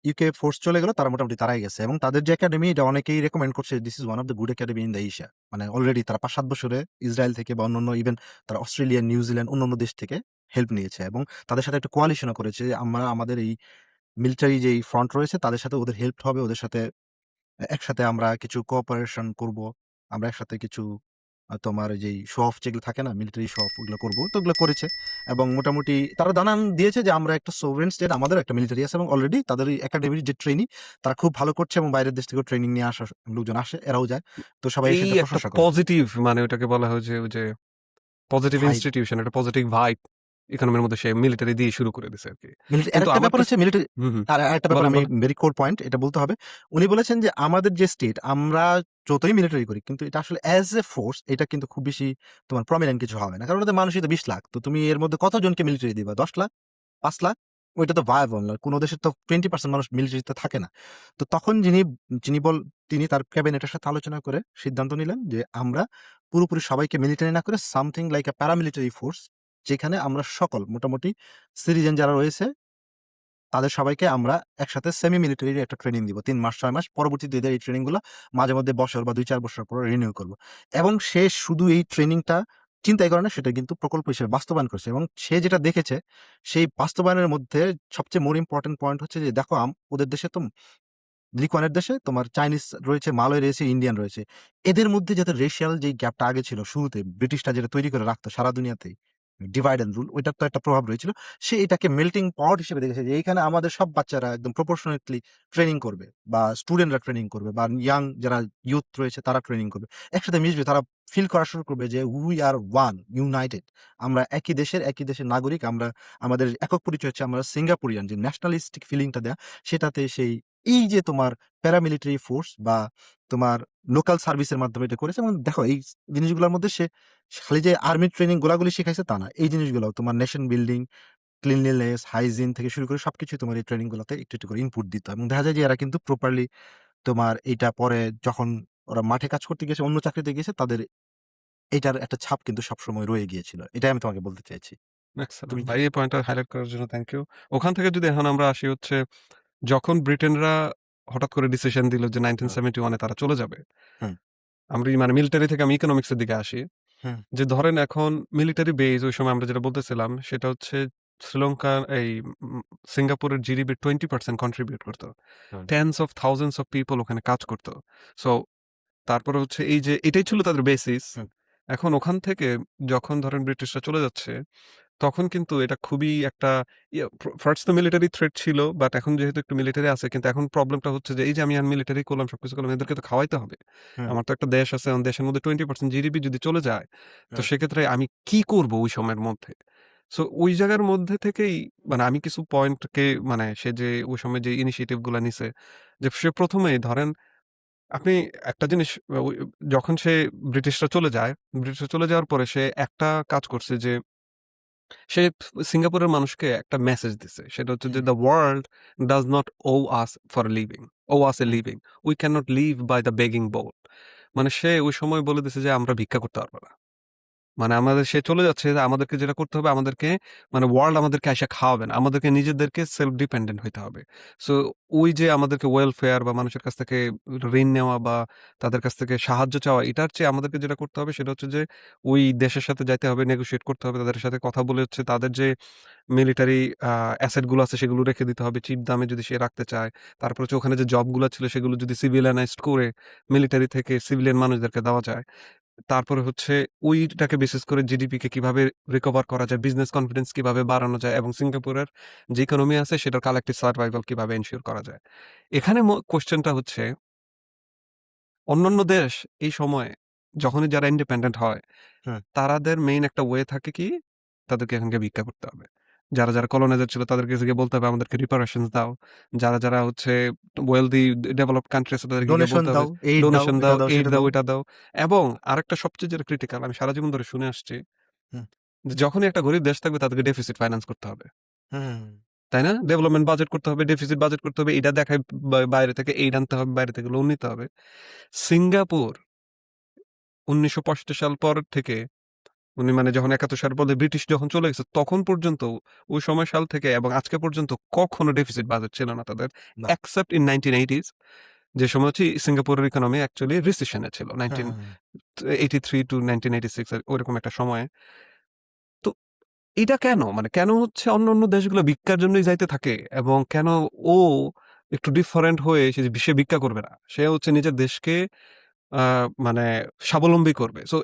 UK force চলে গেল তারা মোটামুটি তারাই গেছে, এবং তাদের যে একাডেমি এটা অনেকেই রেকমেন্ড করছে this is one of the good academy in the Asia. মানে অলরেডি তারা ৫-৭ বছরে ইসরায়েল থেকে বা অন্যান্য ইভেন তারা অস্ট্রেলিয়া, নিউজিল্যান্ড অন্যান্য দেশ থেকে হেল্প নিয়েছে, এবং তাদের সাথে একটা কোয়ালিশনও করেছে যে আমরা আমাদের এই মিলিটারি যেই ফ্রন্ট রয়েছে তাদের সাথে ওদের হেল্প হবে, ওদের সাথে একসাথে আমরা কিছু কোঅপারেশন করব। আমরা একসাথে কিছু তোমার ওই যেই শো অফ যেগুলো থাকে না, মিলিটারি শো অফ, ওগুলো করব। তো ওগুলো করেছে, এবং মোটামুটি তারা জানান দিয়েছে যে আমরা একটা সোভরেন স্টেট, আমাদের একটা মিলিটারি আছে, এবং অলরেডি তাদের এই একাডেমির যে ট্রেনি তারা খুব ভালো করছে, এবং বাইরের দেশ থেকেও ট্রেনিং নিয়ে আসা লোকজন আসে, এরাও যায়। তো সবাই এই সেটা একটা প্রশংসা করে। পজিটিভ মানে ওটাকে বলা হয় যে ওই যে পজিটিভ ভাইব ইনস্টিটিউশন, একটা পজিটিভ ভাইব ইকোনমির মধ্যে সে মিলিটারি দিয়ে শুরু করে দিছে আরকি। মিলিটারি কিন্তু আরেকটা আমার ব্যাপার কাছে হচ্ছে মিলিটারি। হুম, হুম। আরেকটা ব্যাপার বলেন, আমি বলেন। ভেরি কোর পয়েন্ট এটা বলতে হবে। উনি বলেছেন যে আমাদের যে স্টেট আমরা যতই মিলিটারি করি কিন্তু এটা আসলে অ্যাজ এ ফোর্স এটা কিন্তু খুব বেশি তোমার প্রমিনেন্ট কিছু হবে না। কারণ ওদের মানুষই তো ২০ লাখ। তো তুমি এর মধ্যে কতজনকে মিলিটারি দিবা? ১০ লাখ? ৫ লাখ? ওইটা তো ভায়াবল না। কোন দেশের তো 20% মানুষ মিলিটারিতে থাকে না। তো তখন যিনি তিনি তার ক্যাবিনেটের সাথে আলোচনা করে সিদ্ধান্ত নিলেন যে আমরা পুরোপুরি সবাইকে মিলিটারি না করে সামথিং লাইক আ প্যারামিলিটারি ফোর্স, যেখানে আমরা সকল মোটামুটি সিটিজেন যারা রয়েছে তাদের সবাইকে আমরা একসাথে সেমি মিলিটারি একটা ট্রেনিং দিব। ৩ মাস ৬ মাস। পরবর্তীতে এদের এই ট্রেনিং গুলা মাঝে মধ্যে বছর বা ২-৪ বছর পর রিনিউ করব। এবং সে শুধু এই ট্রেনিংটা চিন্তাই করে না, সেটা কিন্তু প্রকল্প হিসেবে বাস্তবায়ন করছে, এবং সে যেটা দেখেছে সেই বাস্তবায়নের মধ্যে সবচেয়ে মোর ইম্পোর্টেন্ট পয়েন্ট হচ্ছে যে দেখো ওদের দেশে তো লিকুয়ানের দেশে তোমার চাইনিজ রয়েছে, মালয় রয়েছে, ইন্ডিয়ান রয়েছে। এদের মধ্যে যাতে রেশিয়াল যেই গ্যাপটা আগে ছিল শুরুতে ব্রিটিশরা যেটা তৈরি করে রাখতো সারা দুনিয়াতেই, ডিভাইড অ্যান্ড রুল, ওইটার তো একটা প্রভাব রয়েছিল। সে এটাকে মেল্টিং পট হিসেবে দেখেছে যে এইখানে আমাদের সব বাচ্চারা একদম প্রপোর্শনেটলি ট্রেনিং করবে, বা স্টুডেন্টরা ট্রেনিং করবে, বা ইয়াং যারা ইউথ রয়েছে তারা ট্রেনিং করবে। একসাথে মিশবে, তারা ফিল করা শুরু করবে যে উই আর ওয়ান, ইউনাইটেড। আমরা একই দেশের নাগরিক। আমরা আমাদের একক পরিচয় হচ্ছে আমরা সিঙ্গাপুরিয়ান, যে ন্যাশনালিস্টিক ফিলিংটা দেয়া সেটাতে সেই এই যে তোমার প্যারামিলিটারি ফোর্স বা তোমার লোকাল সার্ভিসের মাধ্যমে এটা করেছে। এবং দেখো এই জিনিসগুলোর মধ্যে সে খালি যে আর্মি ট্রেনিং গোলাগুলি শিখাইছে তা না। এই জিনিসগুলো তোমার নেশন বিল্ডিং, ক্লিনলিনেস, হাইজিন থেকে শুরু করে সবকিছুই তোমার এই ট্রেনিং গুলোতে একটু, একটু করে ইনপুট দিত, এবং দেখা যায় যে এরা কিন্তু প্রপারলি তোমার এইটা পরে যখন ওরা মাঠে কাজ করতে গিয়েছে, অন্য চাকরিতে গিয়েছে, তাদের এটার একটা ছাপ কিন্তু সবসময় রয়ে গিয়েছিল। এটাই আমি তোমাকে বলতে চাইছি। তুমি এক্সেলেন্ট কি ভাই, এই পয়েন্টটা হাইলাইট করার জন্য থ্যাংক ইউ। ওখান থেকে যদি এখন আমরা আসি হচ্ছে যখন ব্রিটেনরা হঠাৎ করে ডিসিশন দিল যে হুম, 1971 এ তারা চলে যাবে। হুম, মানে মিলিটারি থেকে আমি ইকোনমিক্স এর দিকে আসি। হুম, যে ধরেন এখন মিলিটারি বেজ ওই সময় আমরা যেটা বলতেছিলাম সেটা হচ্ছে শ্রীলঙ্কা এই উম সিঙ্গাপুরের জিডিপির 20% কন্ট্রিবিউট করত। Hmm, tens of thousands of people ওখানে কাজ করত। সো তারপরে হচ্ছে এই যে এটাই ছিল তাদের বেসিস। হুম, এখন ওখান থেকে যখন ধরেন ব্রিটিশরা চলে যাচ্ছে তখন কিন্তু এটা খুবই একটা ফার্স্ট তো মিলিটারি থ্রেট ছিল, বাট এখন যেহেতু একটু মিলিটারি আছে কিন্তু এখন প্রবলেমটা হচ্ছে যে এই যে আমি মিলিটারি করলাম সবকিছু করলাম এদেরকে তো খাওয়াইতে হবে। হুম, আমার তো একটা দেশ আছে, আমার দেশের মধ্যে 20% জিডিপি যদি চলে যায় তো হুম, সেক্ষেত্রে আমি কি করব ওই সময়ের মধ্যে? সো ওই জায়গার মধ্যে থেকেই মানে আমি কিছু পয়েন্টকে মানে সে যে ওই সময় যে ইনিশিয়েটিভ গুলা নিছে যে সে প্রথমেই ধরেন আপনি একটা জিনিস ওই যখন সে ব্রিটিশরা চলে যাওয়ার পরে সে একটা কাজ করছে যে সে সিঙ্গাপুরের মানুষকে একটা মেসেজ দিছে। সেটা হচ্ছে যে, হুম, "The world does not owe us for a living, owe us a hmm, living. We cannot live by the begging bowl." মানে সে ওই সময় বলে দিছে যে, "আমরা ভিক্ষা করতে পারব না।" মানে সে চলে যাচ্ছে যে আমাদেরকে যেটা করতে হবে আমাদেরকে মানে ওয়ার্ল্ড আমাদেরকে আইসা খাওয়াবে না। আমাদেরকে নিজেদেরকে সেলফ ডিপেন্ডেন্ট হইতে হবে। সো ওই যে আমাদেরকে ওয়েলফেয়ার বা মানুষের কাছ থেকে ঋণ নেওয়া বা তাদের কাছ থেকে সাহায্য চাওয়া এটার চেয়ে আমাদেরকে যেটা করতে হবে সেটা হচ্ছে যে ওই দেশের সাথে যাইতে হবে, নেগোশিয়েট করতে হবে। তাদের সাথে কথা বলে হচ্ছে তাদের যে মিলিটারি অ্যাসেট গুলো আছে সেগুলো রেখে দিতে হবে চিপ দামে যদি সে রাখতে চায়। তারপর হচ্ছে ওখানে যে জব গুলা ছিল সেগুলো যদি সিভিলিয়ানাইজড করে মিলিটারি থেকে সিভিলিয়ান মানুষদেরকে দেওয়া যায়। তারপরে হচ্ছে ওইটাকে বেসিস করে জিডিপি কে কিভাবে রিকভার করা যায়, বিজনেস কনফিডেন্স কিভাবে বাড়ানো যায় এবং সিঙ্গাপুরের যে ইকোনমি আছে সেটার কালেক্টিভ সারভাইভাল কিভাবে এনশিওর করা যায়। এখানে কোয়েশ্চেনটা হচ্ছে অন্যান্য দেশ এই সময়ে যখনই যারা ইন্ডিপেন্ডেন্ট হয়, হুম। তাদের মেইন একটা ওয়ে থাকে কি, তাদেরকে এখানকে ভিক্ষা করতে হবে। যারা কলোনাইজার ছিল তাদের কাছে গিয়ে বলতে হবে আমাদেরকে রিপারেশনস দাও। যারা হচ্ছে ওয়েলদি ডেভেলপড কান্ট্রি আছে তাদেরকে গিয়ে ডোনেশন বলতে হবে দাও, এইড দাও, ডোনেশন এটা দাও, দাও, এইড সেটা দাও, দাও। এটা দাও। এবং আরেকটা সবচেয়ে যেটা ক্রিটিক্যাল, আমি সারা জীবন ধরে শুনে আসছি হুম, যে যখনই একটা গরিব দেশ থাকবে তাদেরকে ডেফিসিট ফাইন্যান্স করতে হবে। হুম। তাই না? ডেভেলপমেন্ট বাজেট করতে হবে, ডেফিসিট বাজেট করতে হবে। এটা দেখায় বাইরে থেকে এইড আনতে হবে, বাইরে থেকে লোন নিতে হবে। সিঙ্গাপুর ১৯৬৫ সাল পর থেকে উনি মানে যখন ৭১ সাল পরে ব্রিটিশ যখন চলে গেছে তখন পর্যন্ত, ওই সময় সাল থেকে এবং আজকে পর্যন্ত কখনো ডেফিসিট বাজেট ছিল না তাদের। বাহ! এক্সেপ্ট ইন 1980s, যে সময় হচ্ছে সিঙ্গাপুরের ইকোনমি অ্যাকচুয়ালি রিসেশনে ছিল। হুম, হুম, হুম। 1983 টু 1986 এর ওইরকম একটা সময়ে। তো এটা কেন? মানে কেন হচ্ছে অন্যান্য দেশগুলো ভিক্ষার জন্যই যাইতে থাকে এবং কেন ও একটু ডিফারেন্ট হয়ে সে ভিক্ষা করবে না? সে হচ্ছে নিজের দেশকে আ মানে স্বাবলম্বী করবে। সো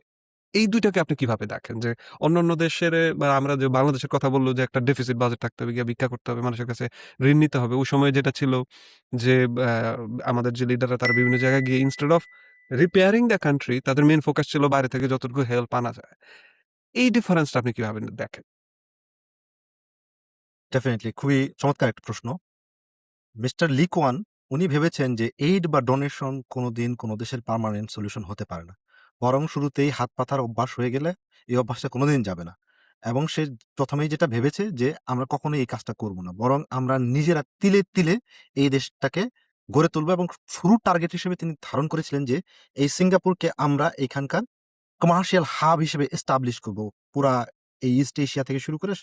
এই ২ টাকে আপনি কিভাবে দেখেন? যে অন্যান্য দেশের বা আমরা যে বাংলাদেশের কথা বলল যে একটা ডেফিসিট বাজেট থাকতে হবে, গিয়ে ভিক্ষা করতে হবে, মানুষের কাছে ঋণ নিতে হবে। ওই সময় যেটা ছিল যে আ আমাদের যে লিডাররা তারা বিভিন্ন জায়গায় গিয়ে instead of repairing the country তাদের মেইন ফোকাস ছিল বাইরে থেকে যতটুকু হেল্প আনা যায়। এই ডিফারেন্সটা আপনি কিভাবে দেখেন? ডেফিনিটলি খুবই চমৎকার একটা প্রশ্ন। মিস্টার লি কুয়ান উনি ভেবেছেন যে এইড বা ডোনেশন কোনোদিন কোনো দেশের পার্মানেন্ট সলিউশন হতে পারে না। বরং শুরুতেই হাত পাতার অভ্যাস হয়ে গেলে এই অভ্যাসটা কোনোদিন যাবে না। এবং সে ১ম এই যেটা ভেবেছে যে আমরা কখনোই এই কাজটা করব না। বরং আমরা নিজেরা তিলে, তিলে এই দেশটাকে গড়ে তুলবো এবং শুরুর টার্গেট হিসেবে তিনি ধারণ করেছিলেন যে এই সিঙ্গাপুরকে আমরা এখানকার কমার্শিয়াল হাব হিসেবে এস্টাবলিশ করব। পুরা এই ইস্ট এশিয়া থেকে শুরু করে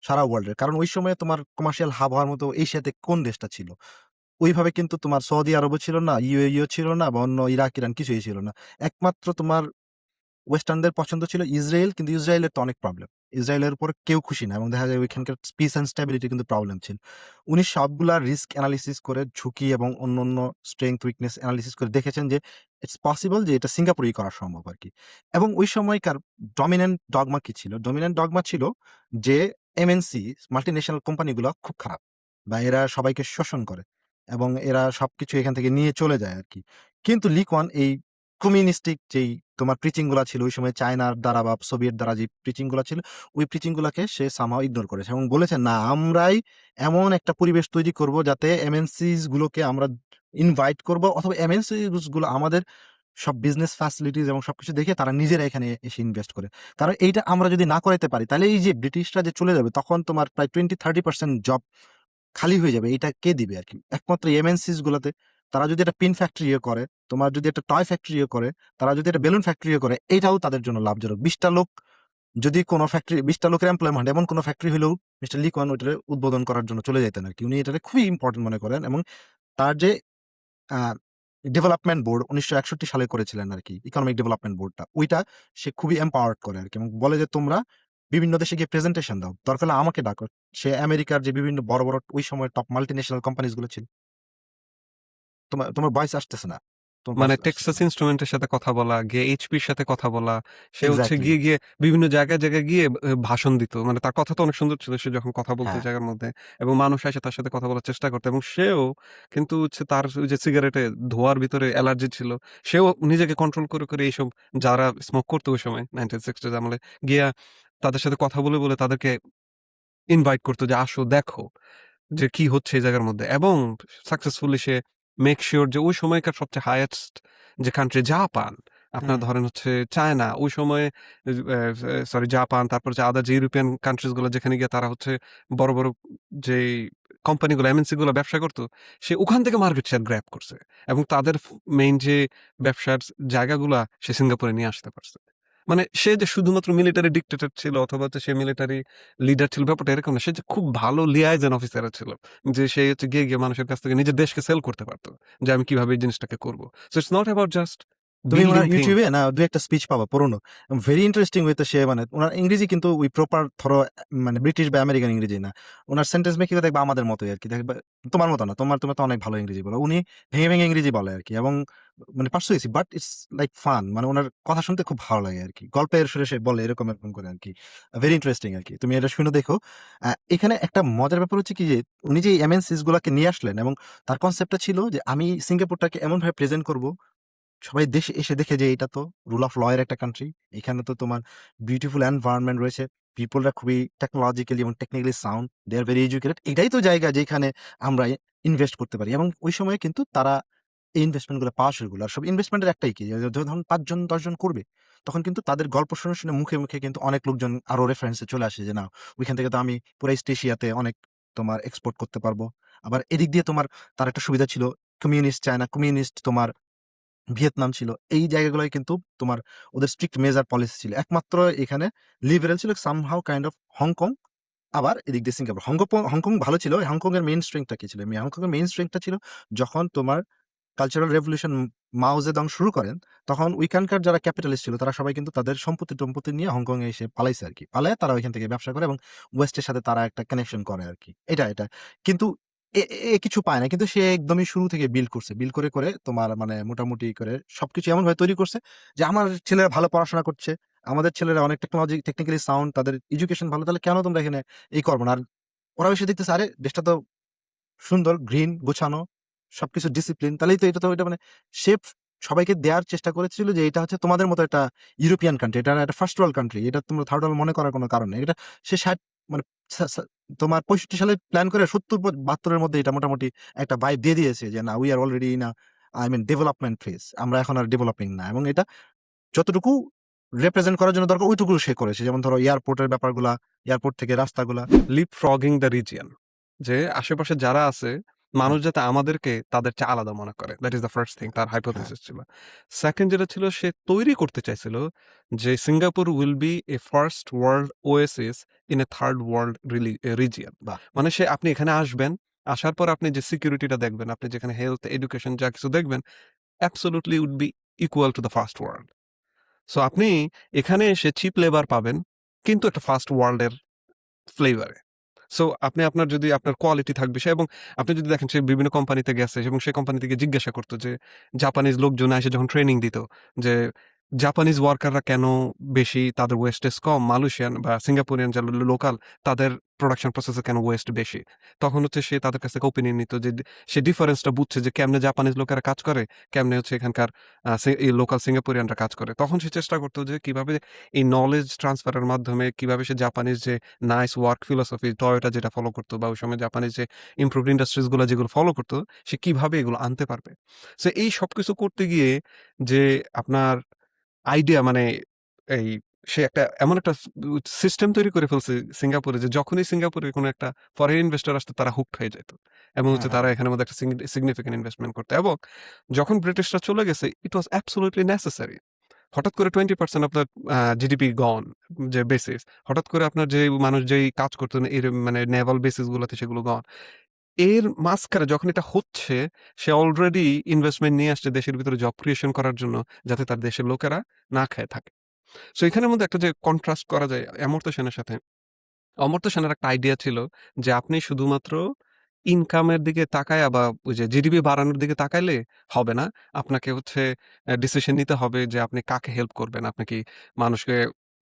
সারা ওয়ার্ল্ডের। কারণ ওই সময়ে তোমার কমার্শিয়াল হাব হওয়ার মতো এশিয়াতে কোন দেশটা ছিল? ওইভাবে কিন্তু তোমার সৌদি আরবও ছিল না, ইউএইও ছিল না বা অন্য ইরাক, ইরান কিছুই ছিল না। একমাত্র তোমার ওয়েস্টার্নদের পছন্দ ছিল ইসরায়েল, কিন্তু ইসরায়েলের তো অনেক প্রবলেম। ইসরায়েলের উপর কেউ খুশি না এবং দেখা যায় ওইখানকার পিস অ্যান্ড স্ট্যাবিলিটি কিন্তু প্রবলেম ছিল। উনি সবগুলা রিস্ক এনালাইসিস করে ঝুঁকি এবং অন্যান্য স্ট্রেংথ, উইকনেস এনালাইসিস করে দেখেছেন যে ইটস পসিবল যে এটা সিঙ্গাপুরেই করা সম্ভব আরকি। এবং ওই সময়কার ডমিন্যান্ট ডগমা কি ছিল? ডমিন্যান্ট ডগমা ছিল যে এমএনসি মাল্টিন্যাশনাল কোম্পানিগুলা খুব খারাপ বা এরা সবাইকে শোষণ করে এবং এরা সবকিছু এখান থেকে নিয়ে চলে যায় আরকি। কিন্তু লি কুয়ান এই কমিউনিস্টিক যেই তোমার প্রিচিং গুলা ছিল ওই সময় চায়নার দ্বারা বা সোভিয়েত দ্বারা যে প্রিচিং গুলা ছিল, ওই প্রিচিং গুলাকে সে সামহাউ ইগনোর করেছে এবং বলেছে, "না, আমরাই এমন একটা পরিবেশ তৈরি করব যাতে এমএনসিস গুলোকে আমরা ইনভাইট করব অথবা এমএনসিস গুলো আমাদের সব বিজনেস ফ্যাসিলিটিস এবং সবকিছু দেখে তারা নিজেরা এখানে এসে ইনভেস্ট করে।" কারণ এইটা আমরা যদি না করাইতে পারি, তাহলে এই যে ব্রিটিশরা যে চলে যাবে তখন তোমার প্রায় 20-30% জব খালি হয়ে যাবে। এইটা কে দিবে আরকি? একমাত্র এমএনসিস গুলাতে। তারা যদি একটা পিন ফ্যাক্টরি করে, তোমার যদি একটা টয় ফ্যাক্টরি করে, তারা যদি একটা বেলুন ফ্যাক্টরি করে, এইটাও তাদের জন্য লাভজনক। ২০ টা লোক যদি কোন ফ্যাক্টরি ২০ টা লোকের এমপ্লয়মেন্ট এমন কোন ফ্যাক্টরি হইলেও মিস্টার লি কুয়ান ওইটারে উদ্বোধন করার জন্য চলে যাইতেন আরকি। উনি এটারে খুবই ইম্পোর্টেন্ট মনে করেন এবং তার যে আ ডেভেলপমেন্ট বোর্ড ১৯৬১ সালে করেছিলেন আরকি। ইকোনমিক ডেভেলপমেন্ট বোর্ডটা। ওইটা সে খুবই এম্পাওয়ার্ড করে আরকি এবং বলে যে, "তোমরা বিভিন্ন দেশে গিয়ে প্রেজেন্টেশন দাও। দরকার হলে আমাকে ডাকো।" সে আমেরিকার যে বিভিন্ন বড়, বড় ওই সময়ের টপ মাল্টিন্যাশনাল কোম্পানিজ গুলো ছিল। তোমার ভয়েস আসতেছে না। তোমার ভয়েস মানে আসতেছে টেক্সাস না। ইন্সট্রুমেন্টের সাথে কথা বলা, গিয়ে এইচপির সাথে কথা বলা। সে হচ্ছে এক্সাক্টলি। গিয়ে বিভিন্ন জায়গায় গিয়ে ভাষণ দিত। মানে তার কথা তো অনেক সুন্দর ছিল সে যখন কথা বলতো হ্যাঁ। ওই জায়গার মধ্যে এবং মানুষ এসে তার সাথে কথা বলার চেষ্টা করতো এবং সেও কিন্তু হচ্ছে তার ওই যে সিগারেটে ধোঁয়ার ভিতরে অ্যালার্জি ছিল। সেও নিজেকে কন্ট্রোল করে এইসব যারা স্মোক করতো ওই সময় 1960s আমলে গিয়া তাদের সাথে কথা বলে তাদেরকে ইনভাইট করতো যে, "আসো দেখো।" যে কি হচ্ছে এই জায়গার মধ্যে এবং সাকসেসফুলি সে মেক সিউর যে ওই সময়কার সবচেয়ে হাইয়েস্ট যে কান্ট্রি জাপান, আপনার হুম। ধরেন হচ্ছে চায়না, ওই সময়ে সরি জাপান, তারপর যে আদার যে ইউরোপিয়ান কান্ট্রিজ গুলো যেখানে গিয়ে তারা হচ্ছে বড় যেই কোম্পানিগুলো এমএনসি গুলো ব্যবসা করত, সে ওখান থেকে মার্কেট শেয়ার গ্র্যাব করছে এবং তাদের মেইন যে ব্যবসার জায়গাগুলা সে সিঙ্গাপুরে নিয়ে আসতে পারছে। মানে সে যে শুধুমাত্র মিলিটারি ডিক্টেটর ছিল অথবা হচ্ছে সে মিলিটারি লিডার ছিল ব্যাপারটা এরকম না। সে যে খুব ভালো লিয়াইজেন অফিসারও ছিল। যে সে হচ্ছে গিয়ে মানুষের কাছ থেকে নিজের দেশকে সেল করতে পারত। যে আমি কিভাবে এই জিনিসটাকে করব। So it's not about just তুমি বিল্ডিং উনার থিংস। YouTube এ না ২-১ টা স্পিচ পাবা, পড়ো না। ভেরি ইন্টারেস্টিং ওয়েতে সে মানে উনার ইংরেজি কিন্তু ওই প্রপার ধরো মানে ব্রিটিশ বা আমেরিকান ইংরেজি না। উনার সেন্টেন্স মেকিং ও দেখবা আমাদের মতোই আরকি। দেখবা তোমার মতো না। তুমি তো অনেক ভালো ইংরেজি বলো। উনি ভেঙে, ভেঙে ইংরেজি বলে আরকি এবং মানে পারসুয়েসিভ বাট ইটস লাইক ফান। মানে উনার কথা শুনতে খুব ভালো লাগে আরকি। গল্পের সুরে সে বলে এরকম, এরকম করে আরকি। ভেরি ইন্টারেস্টিং আরকি। তুমি এটা শুনে দেখো। এখানে একটা মজার ব্যাপার হচ্ছে কি যে উনি যে এমএনসিস গুলাকে নিয়ে আসলেন এবং তার কনসেপ্টটা ছিল যে আমি সিঙ্গাপুরটাকে এমনভাবে প্রেজেন্ট করব সবাই দেশে এসে দেখে যে এটা তো রুল অফ ল এর একটা কান্ট্রি। এখানে তো তোমার বিউটিফুল এনভায়রনমেন্ট রয়েছে। পিপলরা খুবই টেকনোলজিক্যালি এবং technically sound. They are very educated. এটাই তো জায়গা যেখানে আমরা ইনভেস্ট করতে পারি এবং ওই সময়ে কিন্তু তারা এই ইনভেস্টমেন্ট গুলো পাওয়া শুরু করলো। আর সব ইনভেস্টমেন্টের একটাই কি যে ধরুন ৫ জন ১০ জন করবে। তখন কিন্তু তাদের গল্প শুনে, শুনে মুখে, মুখে কিন্তু অনেক লোকজন আরো রেফারেন্স এ চলে আসে যে না ওইখান থেকে তো আমি পুরা ইস্ট এশিয়াতে অনেক তোমার এক্সপোর্ট করতে পারবো। আবার এদিক দিয়ে তোমার তার একটা সুবিধা ছিল কমিউনিস্ট চায়না, কমিউনিস্ট তোমার ভিয়েতনাম ছিল। এই জায়গাগুলোয় কিন্তু তোমার ওদের স্ট্রিক্ট মেজার পলিসি ছিল। একমাত্র এখানে লিবারেল ছিল সামহাউ কাইন্ড অফ হংকং। আবার এদিক দিয়ে সিঙ্গাপুর। হংকং ভালো ছিল। হংকং এর মেইন স্ট্রেংথ টা কি ছিল? হংকং এর মেইন স্ট্রেংথ টা ছিল যখন তোমার কালচারাল রেভলিউশন মাও জেদং শুরু করেন, তখন ওইখানকার যারা ক্যাপিটালিস্ট ছিল তারা সবাই কিন্তু তাদের সম্পত্তি-টম্পত্তি নিয়ে হংকং এ এসে পালাইছে আরকি। পালায়ে তারা ওইখান থেকে ব্যবসা করে এবং ওয়েস্টের সাথে তারা একটা কানেকশন করে আরকি। এটা। কিন্তু এ এ কিছু পায় না। কিন্তু সে একদমই শুরু থেকে বিল্ড করছে। বিল্ড করে, করে তোমার মানে মোটামুটি করে সবকিছু এমনভাবে তৈরি করছে যে আমার ছেলেরা ভালো পড়াশোনা করছে। আমাদের ছেলেরা অনেক টেকনিক্যালি সাউন্ড, তাদের এডুকেশন ভালো। তাহলে কেন তোমরা এখানে করব না? আর ওরাও এসে দেখতেছে আরে দেশটা তো সুন্দর, গ্রিন, গোছানো, সবকিছু ডিসিপ্লিন। তাহলেই তো এটা মানে শেপ সবাইকে দেয়ার চেষ্টা করেছিল যে এটা হচ্ছে তোমাদের মতো একটা ইউরোপিয়ান কান্ট্রি। এটা একটা ফার্স্ট ওয়ার্ল্ড কান্ট্রি। এটা তোমরা থার্ড ওয়ার্ল্ড মনে করার কোনো কারণ নেই। এটা সে ৬০ মানে সা সা তোমার ৬৫ সালে প্ল্যান করে ৭০-৭২ এর মধ্যে এটা মোটামুটি একটা ভাইব দিয়ে দিয়েছে যে না we are already in I mean development phase. আমরা এখন আর ডেভেলপিং না। এবং এটা যতটুকু রিপ্রেজেন্ট করার জন্য দরকার ওইটুকু সে করেছে। যেমন ধরো এয়ারপোর্টের ব্যাপারগুলা, এয়ারপোর্ট থেকে রাস্তাগুলা। লিপফ্রগিং দ্য রিজিয়ন, যে আশেপাশে যারা আছে হ্যাঁ, মানুষ যাতে আমাদেরকে তাদের চেয়ে আলাদা মনে করে। That is the first thing তার হ্যাঁ, হাইপোথিসিস ছিল। সেকেন্ড যেটা ছিল সে তৈরি করতে চাইছিল যে Singapore will B A first world Oasis in a third world region. বাহ! মানে সে আপনি এখানে আসবেন, আসার পর আপনি যে সিকিউরিটিটা দেখবেন, আপনি যেখানে হেলথ, এডুকেশন যা কিছু দেখবেন absolutely would be equal to the first world. So আপনি এখানে এসে চিপ লেবার পাবেন কিন্তু একটা ফার্স্ট ওয়ার্ল্ড এর ফ্লেভারে। সো আপনি আপনার যদি আপনার কোয়ালিটি থাকবে সে, এবং আপনি যদি দেখেন সে বিভিন্ন কোম্পানিতে গেছে এবং সেই কোম্পানি থেকে জিজ্ঞাসা করতো যে জাপানিজ লোকজন এসে যখন ট্রেনিং দিত যে জাপানিজ ওয়ার্কাররা কেন বেশি, তাদের ওয়েস্টেজ কম, মালয়েশিয়ান বা সিঙ্গাপুরিয়ান যারা লোকাল তাদের প্রোডাকশন প্রসেসে কেন ওয়েস্ট বেশি। তখন হচ্ছে সে তাদের কাছ থেকে ওপিনিয়ন নিত যে সে ডিফারেন্সটা বুঝছে যে কেমনে জাপানিজ লোকেরা কাজ করে, কেমনে হচ্ছে এখানকার এই লোকাল সিঙ্গাপুরিয়ানরা কাজ করে। তখন সে চেষ্টা করতো যে কিভাবে এই নলেজ ট্রান্সফারের মাধ্যমে কিভাবে সে জাপানিজ যে নাইস ওয়ার্ক ফিলোসফি টয়োটা যেটা ফলো করতো বা ওই সময় জাপানিজ যে ইমপ্রুভড ইন্ডাস্ট্রিজ গুলো যেগুলো ফলো করতো সে কিভাবে এগুলো আনতে পারবে। সো এই সবকিছু করতে গিয়ে যে আপনার আইডিয়া মানে এই সে একটা এমন একটা সিস্টেম তৈরি করে ফেলছে সিঙ্গাপুরে যে যখনই সিঙ্গাপুরে কোনো একটা ফরেন ইনভেস্টর আসতো তারা হুকড হয়ে যেত এবং হ্যাঁ, হচ্ছে হ্যাঁ, তারা হ্যাঁ। এখানের মধ্যে একটা সিগনিফিকেন্ট ইনভেস্টমেন্ট করতো। এবং যখন ব্রিটিশরা চলে গেছে ইট ওয়াজ অ্যাবসোলিউটলি নেসেসারি। হঠাৎ করে 20% আপনার জিডিপি গন যে বেসিস, হঠাৎ করে আপনার যে মানুষ যেই কাজ করতেন এর মানে নেভাল বেসিস গুলোতে সেগুলো গন। এর মাঝখানে যখন এটা হচ্ছে সে অলরেডি ইনভেস্টমেন্ট নিয়ে আসছে দেশের ভিতরে জব ক্রিয়েশন করার জন্য যাতে তার দেশের লোকেরা না খায় থাকে। সো এখানের মধ্যে একটা যে কন্ট্রাস্ট করা যায় অমর্ত্য সেনের সাথে, অমর্ত্য সেনের একটা আইডিয়া ছিল যে আপনি শুধুমাত্র ইনকামের দিকে তাকায়া বা ওই যে জিডিপি বাড়ানোর দিকে তাকাইলে হবে না। আপনাকে হচ্ছে ডিসিশন নিতে হবে যে আপনি কাকে হেল্প করবেন। আপনি কি মানুষকে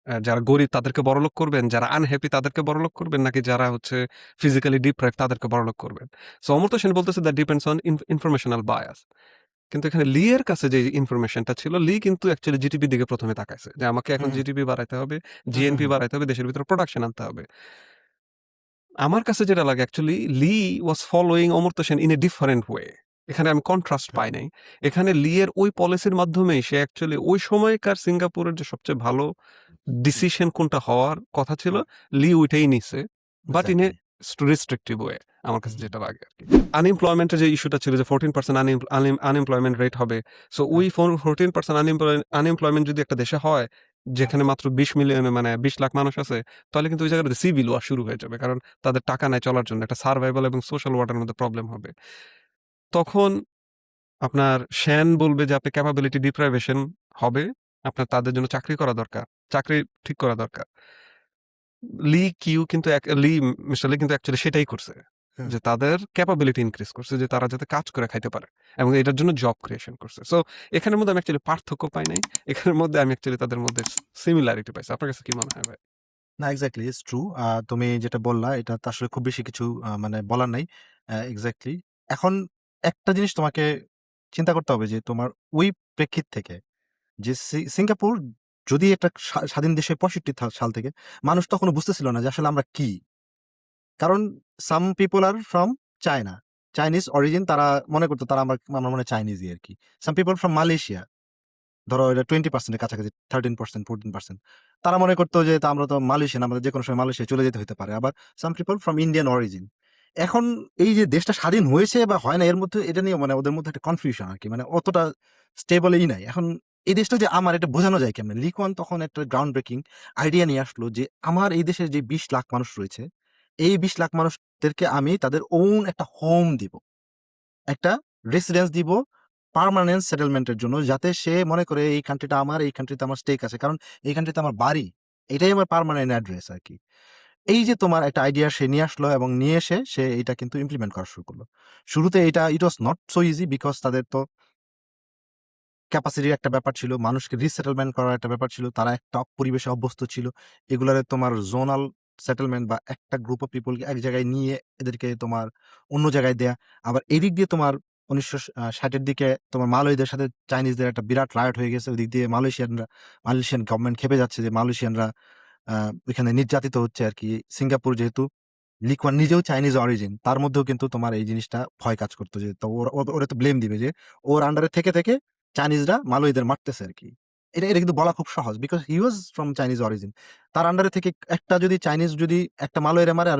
যারা গরিব তাদেরকে বড়লোক করবেন, যারা আনহ্যাপি তাদেরকে বড়লোক করবেন, নাকি যারা হচ্ছে ফিজিক্যালি ডিপ্রাইভড তাদেরকে বড়লোক করবেন। সো অমর্ত্য সেন বলতেছে that depends on informational bias. কিন্তু এখানে লি এর কাছে যে ইনফরমেশনটা ছিল, লি কিন্তু অ্যাকচুয়ালি জিডিপির দিকে ১ম এ তাকাইছে। যে আমাকে এখন হুম, হুম, জিডিপি বাড়াইতে হবে, হুম, হুম, জিএনপি হুম। বাড়াইতে হবে, দেশের ভিতরে প্রোডাকশন আনতে হবে। আমার কাছে যেটা লাগে actually Lee was following Amartya Sen in a different way. এখানে আমি কন্ট্রাস্ট হ্যাঁ, পাই নাই। এখানে লি এর ওই পলিসির মাধ্যমেই সে অ্যাকচুয়ালি ওই সময়কার সিঙ্গাপুরের যে সবচেয়ে ভালো হুম, ডিসিশন কোনটা হওয়ার কথা ছিল, হুম, লি ওইটাই নিছে। But in a exactly. Restrictive way আমার কাছে হুম, যেটা লাগে আরকি। আনএমপ্লয়মেন্টের যে ইস্যুটা ছিল যে 14% আনএমপ্লয়মেন্ট রেট হবে। সো ওই হ্যাঁ, 14% আনএমপ্লয়মেন্ট যদি একটা দেশে হয়, হ্যাঁ, যেখানে মাত্র ২০ মিলিয়ন মানে ২০ লাখ মানুষ আছে, তাহলে কিন্তু ওই জায়গাটাতে সিভিল ওয়ার শুরু হয়ে যাবে। কারণ তাদের টাকা নাই চলার জন্য। একটা সারভাইভাল এবং সোশ্যাল ওয়ার্ডের মধ্যে প্রবলেম হবে। তখন আপনার সেন বলবে যে আপনি ক্যাপাবিলিটি ডিপ্রাইভেশন হবে। আপনার তাদের জন্য চাকরি করা দরকার। চাকরি ঠিক করা দরকার। লি মিস্টার লি কিন্তু অ্যাকচুয়ালি সেটাই করছে। হ্যাঁ। যে তাদের ক্যাপাবিলিটি ইনক্রিজ করছে যে তারা যাতে কাজ করে খাইতে পারে এবং এটার জন্য জব ক্রিয়েশন করছে। সো এখানের মধ্যে আমি অ্যাকচুয়ালি পার্থক্য পাই নাই। এখানের মধ্যে আমি অ্যাকচুয়ালি তাদের মধ্যে সিমিলারিটি পাইছি। আপনার কাছে কি মনে হয় ভাই? না এক্সাক্টলি ইটস ট্রু। তুমি যেটা বললা এটা তো আসলে খুব বেশি কিছু মানে বলার নাই। এক্সাক্টলি। এখন একটা জিনিস তোমাকে চিন্তা করতে হবে যে তোমার ওই প্রেক্ষিত থেকে যে সিঙ্গাপুর যদি একটা স্বাধীন দেশ হয় 65 সাল থেকে, মানুষ তখনও বুঝতেছিল না যে আসলে আমরা কি? কারণ some people are from China. Chinese origin তারা মনে করত তারা আমার মনে হয় চাইনিজই আরকি। Some people from Malaysia. ধরো এটা 20% এর কাছাকাছি 13%, 14%। তারা মনে করতো যে আমরা তো মালয়েশিয়ান, আমাদের যেকোনো সময় মালয়েশিয়ায় চলে যেতে হতে পারে। আবার some people from Indian origin. এখন এই যে দেশটা স্বাধীন হয়েছে বা হয় না এর মধ্যে এটা নিয়ে মানে ওদের মধ্যে একটা কনফিউশন আরকি। মানে অতটা স্টেবল নাই। এখন এই দেশটা যে আমার এটা বোঝানো যায় কেমনে? লি কুয়ান তখন একটা গ্রাউন্ড ব্রেকিং আইডিয়া নিয়ে আসলো যে আমার এই দেশের যে 20 লাখ মানুষ রয়েছে, এই 20 লাখ মানুষদেরকে আমি তাদের ওন একটা হোম দিব। একটা রেসিডেন্স দিব পার্মানেন্ট সেটেলমেন্ট এর জন্য, যাতে সে মনে করে এই কান্ট্রিটা আমার, এই কান্ট্রিতে আমার স্টেক আছে। কারণ এই কান্ট্রিতে আমার বাড়ি। এটাই আমার পার্মানেন্ট অ্যাড্রেস আরকি। এই যে তোমার একটা আইডিয়া সে নিয়ে আসলো এবং নিয়ে এসে সে এটা কিন্তু ইমপ্লিমেন্ট করা শুরু করলো। শুরুতে এটা it was not so easy because তাদের তো ক্যাপাসিটির একটা ব্যাপার ছিল, মানুষকে রিসেটেলমেন্ট করার একটা ব্যাপার ছিল। তারা একটা পরিবেশে অভ্যস্ত ছিল। এগুলারে তোমার জোনাল সেটেলমেন্ট বা একটা গ্রুপ অফ পিপলকে এক জায়গায় নিয়ে এদেরকে তোমার অন্য জায়গায় দেয়া। আবার এদিক দিয়ে তোমার ১৯৬০ এর দিকে তোমার মালয়দের সাথে চাইনিজদের একটা বিরাট রায়ট হয়ে গেছে। ওদিক দিয়ে মালয়েশিয়ান গভর্নমেন্ট খেপে যাচ্ছে যে মালয়েশিয়ানরা আ ওইখানে নির্যাতিত হচ্ছে আরকি। সিঙ্গাপুর যেহেতু লি কুয়ান নিজেও চাইনিজ অরিজিন, তার মধ্যেও কিন্তু তোমার এই জিনিসটা ভয় কাজ করতো যে তো ওরা তো ব্লেম দিবে যে ওর আন্ডারে থেকে চাইনিজরা মালয়ীদের মারতেছে আরকি। এটা কিন্তু বলা খুব সহজ because he was from Chinese origin. তার আন্ডারে থেকে একটা যদি চাইনিজ যদি একটা মালয়ীরে মারে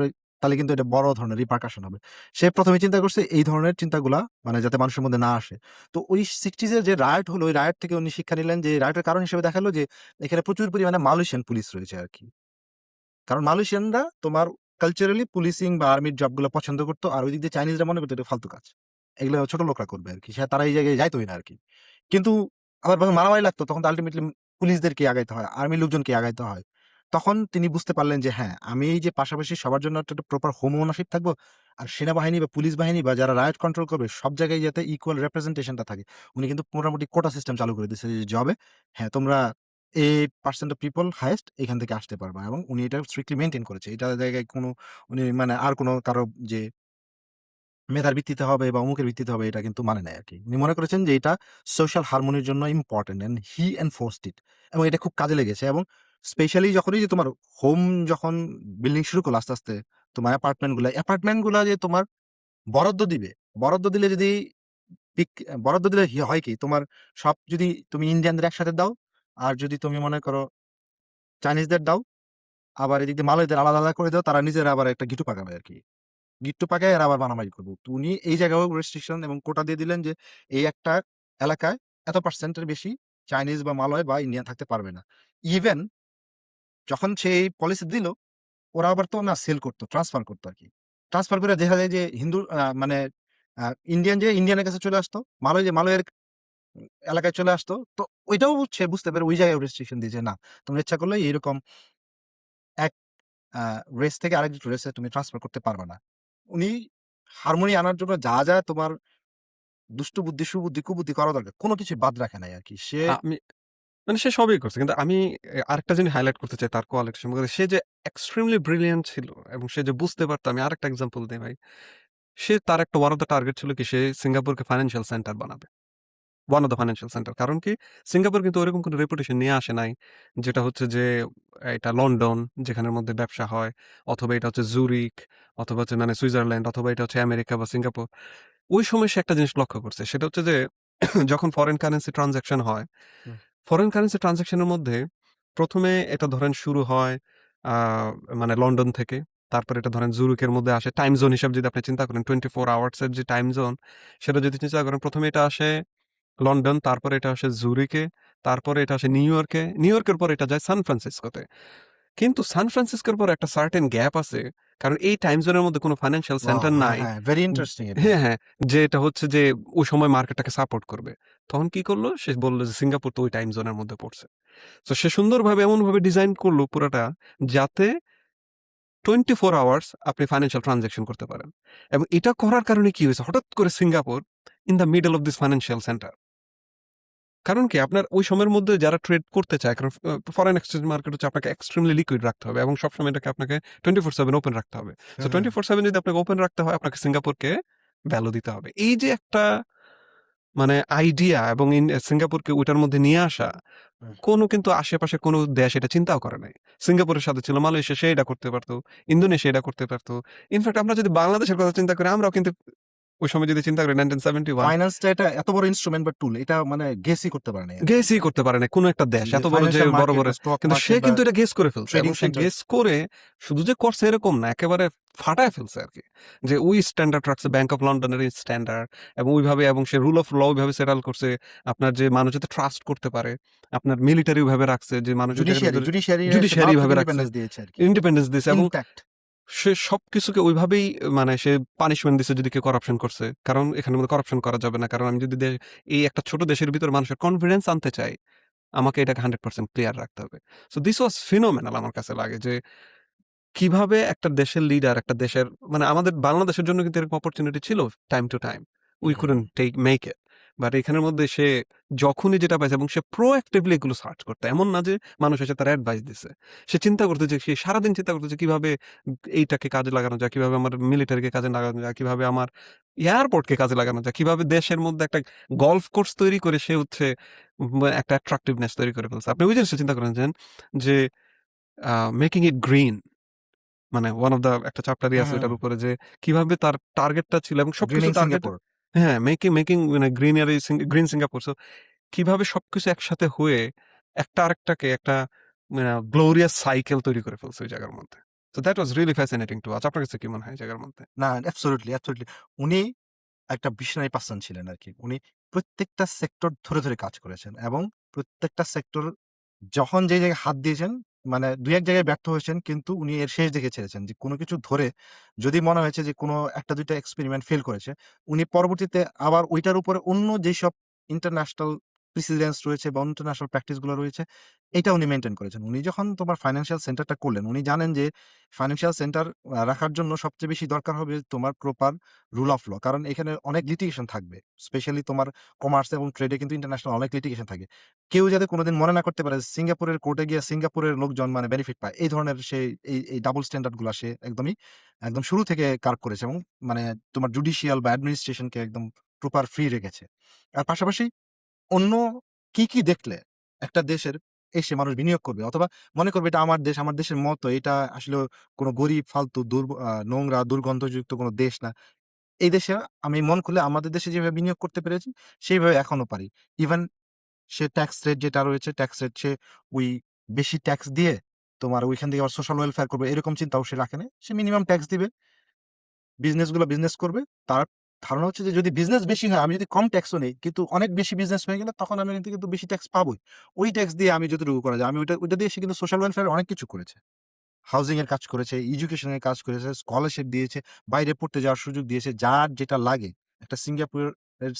তাহলে কিন্তু এটা বড় ধরনের রিপারকাশন হবে। সে ১ম এ চিন্তা করছে এই ধরনের চিন্তাগুলা মানে যাতে মানুষের মধ্যে না আসে। তো ওই 60s এর যে রায়ট হলো, ওই রায়ট থেকে উনি শিক্ষা নিলেন যে রায়টের কারণ হিসেবে দেখালো যে এখানে প্রচুর পরিমাণে মালয়েশিয়ান পুলিশ রয়েছে আরকি। কারণ মালয়েশিয়ানরা তোমার কালচারালি পুলিশিং বা আর্মির জবগুলো পছন্দ করতো। আর ওইদিক দিয়ে চাইনিজরা মনে করতো এটা ফালতু কাজ। এগুলো ছোট লোকরা করবে আরকি। তারা এই জায়গায় যাইতই না আরকি। কিন্তু আবার যখন মারামারি লাগতো তখন তো আল্টিমেটলি পুলিশদেরকে আগাইতে হয়, আর্মির লোকজনকে আগাইতে হয়। তখন তিনি বুঝতে পারলেন যে হ্যাঁ, আমি এই যে পাশাপাশি সবার জন্য একটা প্রপার হোম ওনারশিপ থাকবো। আর সেনাবাহিনী বা পুলিশ বাহিনী বা যারা রায়ট কন্ট্রোল করবে সব জায়গায় যাতে ইকুয়াল রিপ্রেজেন্টেশনটা থাকে। উনি কিন্তু মোটামুটি কোটা সিস্টেম চালু করে দিয়েছে যে জবে হ্যাঁ, তোমরা এই পার্সেন্ট অফ পিপল হাইয়েস্ট এখান থেকে আসতে পারবা এবং উনি এটা স্ট্রিক্টলি মেইনটেইন করেছে। এটার জায়গায় কোনো উনি মানে আর কোনো কারো যে মেধার ভিত্তিতে হবে বা অমুকের ভিত্তিতে হবে এটা কিন্তু মানে নাই আরকি। উনি মনে করেছেন যে এটা সোশ্যাল হারমোনির জন্য ইম্পোর্টেন্ট অ্যান্ড হি এনফোর্সড ইট এবং এটা খুব কাজে লেগেছে এবং স্পেশালি যখন এই যে তোমার হোম যখন বিল্ডিং শুরু করলো আস্তে তোমার অ্যাপার্টমেন্ট গুলা যে তোমার বরাদ্দ দিবে, বরাদ্দ দিলে যদি পিক বরাদ্দ দিলে হয় কি তোমার সব যদি তুমি ইন্ডিয়ানদের একসাথে দাও, আর যদি তুমি মনে করো চাইনিজদের দাও, আবার এদিক দিয়ে মালয়দের আলাদা করে দাও, তারা নিজেরা আবার একটা গিট্টু পাকাবে আরকি। গিট্টু পাকায় এরা আবার মারামারি করবে। তো উনি এই জায়গায়ও রেস্ট্রিকশন এবং কোটা দিয়ে দিলেন যে এই একটা এলাকায় এত পার্সেন্টের বেশি চাইনিজ বা মালয় বা ইন্ডিয়ান থাকতে পারবে না। ইভেন যখন সে এই পলিসি দিল, ওরা আবার তো না সেল করতো, ট্রান্সফার করতো আরকি। ট্রান্সফার করে দেখা যায় যে হিন্দু মানে ইন্ডিয়ান যে ইন্ডিয়ানের কাছে চলে আসতো, মালয় যে মালয়ের এলাকায় চলে আসতো। তো ওইটাও সে বুঝতে পেরে ওই জায়গায় রেস্ট্রিকশন দিয়েছে, না তোমরা ইচ্ছা করলে এইরকম এক আ রেস থেকে আরেক রেসে তুমি ট্রান্সফার করতে পারবা না। উনি হারমোনি আনার জন্য যা তোমার দুষ্ট বুদ্ধি, সুবুদ্ধি, কুবুদ্ধি করা দরকার, কোন কিছুই বাদ রাখে নাই আরকি। সে আমি মানে সে সবই করছে। কিন্তু আমি আরেকটা জিনিস হাইলাইট করতে চাই তার কোয়ালিটি সম্পর্কে। সে যে এক্সট্রিমলি ব্রিলিয়ান্ট ছিল এবং সে যে বুঝতে পারত, আমি আরেকটা এক্সাম্পল দেই ভাই। তার একটা ওয়ান অফ দ্যা টার্গেট ছিল কি সে সিঙ্গাপুরকে ফাইন্যান্সিয়াল সেন্টার বানাবে। One of the financial centre. কারণ কি? সিঙ্গাপুর কিন্তু ওরকম কোনো রেপুটেশন নিয়ে আসে নাই। যেটা হচ্ছে যে এটা লন্ডন যেখানের মধ্যে ব্যবসা হয়, অথবা এটা হচ্ছে জুরিক, অথবা হচ্ছে মানে সুইজারল্যান্ড, অথবা এটা হচ্ছে আমেরিকা বা সিঙ্গাপুর। ওই সময় সে একটা জিনিস লক্ষ্য করছে। সেটা হচ্ছে যে যখন ফরেন কারেন্সি ট্রান্সেকশন হয়, হুম, ফরেন কারেন্সি ট্রান্সেকশন এর মধ্যে ১ম এ এটা ধরেন শুরু হয় আ মানে লন্ডন থেকে। তারপরে এটা ধরেন জুরিকের মধ্যে আসে। টাইম জোন হিসাবে যদি আপনি চিন্তা করেন 24 আওয়ার্স এর যে টাইম জোন, সেটা যদি চিন্তা করেন ১ম এ এটা আসে লন্ডন, তারপরে এটা আসে জুরিকে, তারপরে এটা আসে নিউ ইয়র্কে, নিউ ইয়র্কের পরে এটা যায় সান ফ্রান্সিসকোতে। কিন্তু সান ফ্রান্সিসকোর পর একটা সার্টেন গ্যাপ আছে। কারণ এই টাইম জোনের মধ্যে কোনো ফাইন্যান্সিয়াল ওয়াও! সেন্টার হ্যাঁ, নাই। হ্যাঁ, ভেরি ইন্টারেস্টিং এটা। হ্যাঁ, হ্যাঁ। যে এটা হচ্ছে যে ওই সময় মার্কেটটাকে সাপোর্ট করবে। তখন কি করলো? সে বলল যে সিঙ্গাপুর তো ওই টাইম জোনের মধ্যে পড়ছে। সো সে সুন্দরভাবে এমনভাবে ডিজাইন করলো পুরাটা, যাতে 24 আওয়ার্স আপনি ফাইন্যান্সিয়াল ট্রান্সেকশন করতে পারেন। এবং এটা করার কারণে কি হয়েছে? হঠাৎ করে Singapore in the middle of this financial centre. কারণ কি? আপনার ওই সময়ের মধ্যে যারা ট্রেড করতে চায়, কারণ ফরেন এক্সচেঞ্জ মার্কেট হচ্ছে আপনাকে এক্সট্রিমলি লিকুইড রাখতে হবে এবং সবসময় এটাকে আপনাকে 24/7 ওপেন রাখতে হবে। সো হুম, হুম। 24/7 যদি আপনাকে ওপেন রাখতে হয়, আপনাকে সিঙ্গাপুরকে ভ্যালু দিতে হবে। এই যে একটা মানে আইডিয়া এবং সিঙ্গাপুরকে ওইটার মধ্যে নিয়ে আসা হুম। কোনো কিন্তু আশেপাশের কোনো দেশ এটা চিন্তাও করে নাই। সিঙ্গাপুরের সাথে ছিল মালয়েশিয়া, সে এটা করতে পারত। ইন্দোনেশিয়া এটা করতে পারত। ইনফেক্ট আমরা যদি বাংলাদেশের কথা চিন্তা করি, আমরাও কিন্তু ওই সময় যদি চিন্তা করি 1971 ফাইন্যান্সটা এটা এত বড় ইন্সট্রুমেন্ট বা টুল, এটা মানে গেসই করতে পারে নাই আরকি। গেসই করতে পারে নাই কোনো একটা দেশ। যে এত বড় যে ফাইন্যান্সিয়াল বড়, মার্কেট বড় বা স্টক কিন্তু সে মার্কেট বা কিন্তু এটা গেস করে ফেলছে ট্রেডিং এবং সে সেন্টার। গেস করে শুধু যে করছে এরকম না, একেবারে ফাটায় ফেলছে আরকি। যে ওই স্ট্যান্ডার্ড রাখছে ব্যাংক অফ লন্ডনের এই স্ট্যান্ডার্ড এবং ওইভাবে এবং সে রুল অফ ল ওইভাবে সেটেল করছে। আপনার যে মানুষ যাতে ট্রাস্ট করতে পারে। আপনার মিলিটারি ওইভাবে রাখছে যে মানুষ ওই জায়গার ভিতরে জুডিশিয়ারি সে জুডিশিয়ারি মারাত্মক ভাবে রাখছে। ইন্ডিপেন্ডেন্স দিয়েছে আরকি। ইন্ডিপেন্ডেন্স দিছে এবং ইনট্যাক্ট। সে সবকিছুকে ওইভাবেই মানে সে পানিশমেন্ট দিছে যদি কেউ করাপশন করছে। কারণ এখানের মধ্যে করাপশন করা যাবে না। কারণ আমি যদি এই একটা ছোট দেশের ভিতরে মানুষের কনফিডেন্স আনতে চাই, আমাকে এটাকে 100% ক্লিয়ার রাখতে হবে। সো দিস ওয়াজ ফিনোমেনাল আমার কাছে লাগে যে কিভাবে একটা দেশের লিডার একটা দেশের মানে আমাদের বাংলাদেশের জন্য কিন্তু এরকম অপরচুনিটি ছিল time to time. We hmm, couldn't make it. But এখানের মধ্যে সে যখনই যেটা পাইছে এবং সে প্রোঅ্যাক্টিভলি এগুলো সার্চ করতো। এমন না যে মানুষ এসে তার অ্যাডভাইস দিছে। সে চিন্তা করতো যে সে সারাদিন চিন্তা করতো যে কিভাবে এইটাকে কাজে লাগানো যায়, কিভাবে আমার মিলিটারিকে কাজে লাগানো যায়, কিভাবে আমার এয়ারপোর্টকে কাজে লাগানো যায়, কিভাবে দেশের মধ্যে একটা গলফ কোর্স তৈরি করে সে হচ্ছে একটা অ্যাট্রাকটিভনেস তৈরি করে ফেলছে। আপনি ওই জিনিসটা চিন্তা করেছেন যে মেকিং ইট গ্রিন মানে ওয়ান অফ দা একটা চ্যাপ্টারই হুম, আছে হুম। এটার উপরে যে কিভাবে তার টার্গেটটা ছিল এবং সবকিছু গ্রিনিং টার্গেট সিঙ্গাপুর। হ্যাঁ, মেকিং মেকিং মানে গ্রিন সিঙ্গাপুর। সো কিভাবে সবকিছু একসাথে হয়ে একটা আরেকটাকে একটা গ্লোরিয়াস সাইকেল তৈরি করে ফেলছে ওই জায়গার মধ্যে। So that was really fascinating to watch. আপনার কাছে কি মনে হয় এই জায়গার মধ্যে? না, অ্যাবসোলিউটলি, অ্যাবসোলিউটলি। উনি একটা ভিশনারি পারসন ছিলেন আরকি। উনি প্রত্যেকটা সেক্টর ধরে, ধরে কাজ করেছেন এবং প্রত্যেকটা সেক্টর যখন যে জায়গায় হাত দিয়েছেন, মানে ২-১ জায়গায় ব্যর্থ হয়েছেন, কিন্তু উনি এর শেষ দিকে ছেড়েছেন। যে কোন কিছু ধরে যদি মনে হয়েছে যে কোন ১টা ২টা এক্সপেরিমেন্ট ফেল করেছে, উনি পরবর্তীতে আবার ঐটার উপরে অন্য যেসব ইন্টারন্যাশনাল প্রিসিডেন্স রয়েছে বা ইন্টারন্যাশনাল প্র্যাকটিস গুলো রয়েছে, এটা উনি মেইনটেইন করেছেন। উনি যখন তোমার ফাইন্যান্সিয়াল সেন্টারটা করলেন, উনি জানেন যে ফাইন্যান্সিয়াল সেন্টার রাখার জন্য সবচেয়ে বেশি দরকার হবে তোমার প্রপার রুল অফ ল। কারণ এখানে অনেক লিটিগেশন থাকবে। স্পেশালি তোমার কমার্স এবং ট্রেডে কিন্তু ইন্টারন্যাশনাল অনেক লিটিগেশন থাকে। কেউ যাতে কোনদিন মনে না করতে পারে সিঙ্গাপুরের কোর্টে গিয়ে সিঙ্গাপুরের লোকজন মানে বেনিফিট পায়। এই ধরনের সে এই ডাবল স্ট্যান্ডার্ড গুলা সে একদম শুরু থেকে কার্ভ করেছে এবং মানে তোমার জুডিশিয়াল বা অ্যাডমিনিস্ট্রেশন কে একদম প্রপার ফ্রি রেখেছে। আর পাশাপাশি অন্য কি দেখলে একটা দেশের এসে মানুষ বিনিয়োগ করবে অথবা মনে করবে এটা আমার দেশ, আমার দেশের মতো, এটা আসলে কোন গরিব, ফালতু, নোংরা, দুর্গন্ধযুক্ত কোন দেশ না। এই দেশে আমি মন খুলে আমাদের দেশে যেভাবে বিনিয়োগ করতে পেরেছি, সেইভাবে এখনো পারি। ইভেন সে ট্যাক্স রেট যেটা রয়েছে, ট্যাক্স রেট সে ওই বেশি ট্যাক্স দিয়ে তোমার ওইখান থেকে আবার সোশ্যাল ওয়েলফেয়ার করবে, এরকম চিন্তাও সে রাখে নাই। সে মিনিমাম ট্যাক্স দিবে, বিজনেসগুলো বিজনেস করবে। তার ধারণা হচ্ছে যে যদি বিজনেস বেশি হয়, আমি যদি কম ট্যাক্সও নেই, কিন্তু অনেক বেশি বিজনেস হয়ে গেলে তখন আমি এখান থেকে কিন্তু বেশি ট্যাক্স পাবোই। ওই ট্যাক্স দিয়ে আমি যতটুকু করা যায়, আমি ওইটা দিয়ে সে কিন্তু সোশ্যাল ওয়েলফেয়ার অনেক কিছু করেছে। হাউজিং এর কাজ করেছে, এডুকেশন এর কাজ করেছে, স্কলারশিপ দিয়েছে, বাইরে পড়তে যাওয়ার সুযোগ দিয়েছে। যার যেটা লাগে একটা সিঙ্গাপুরের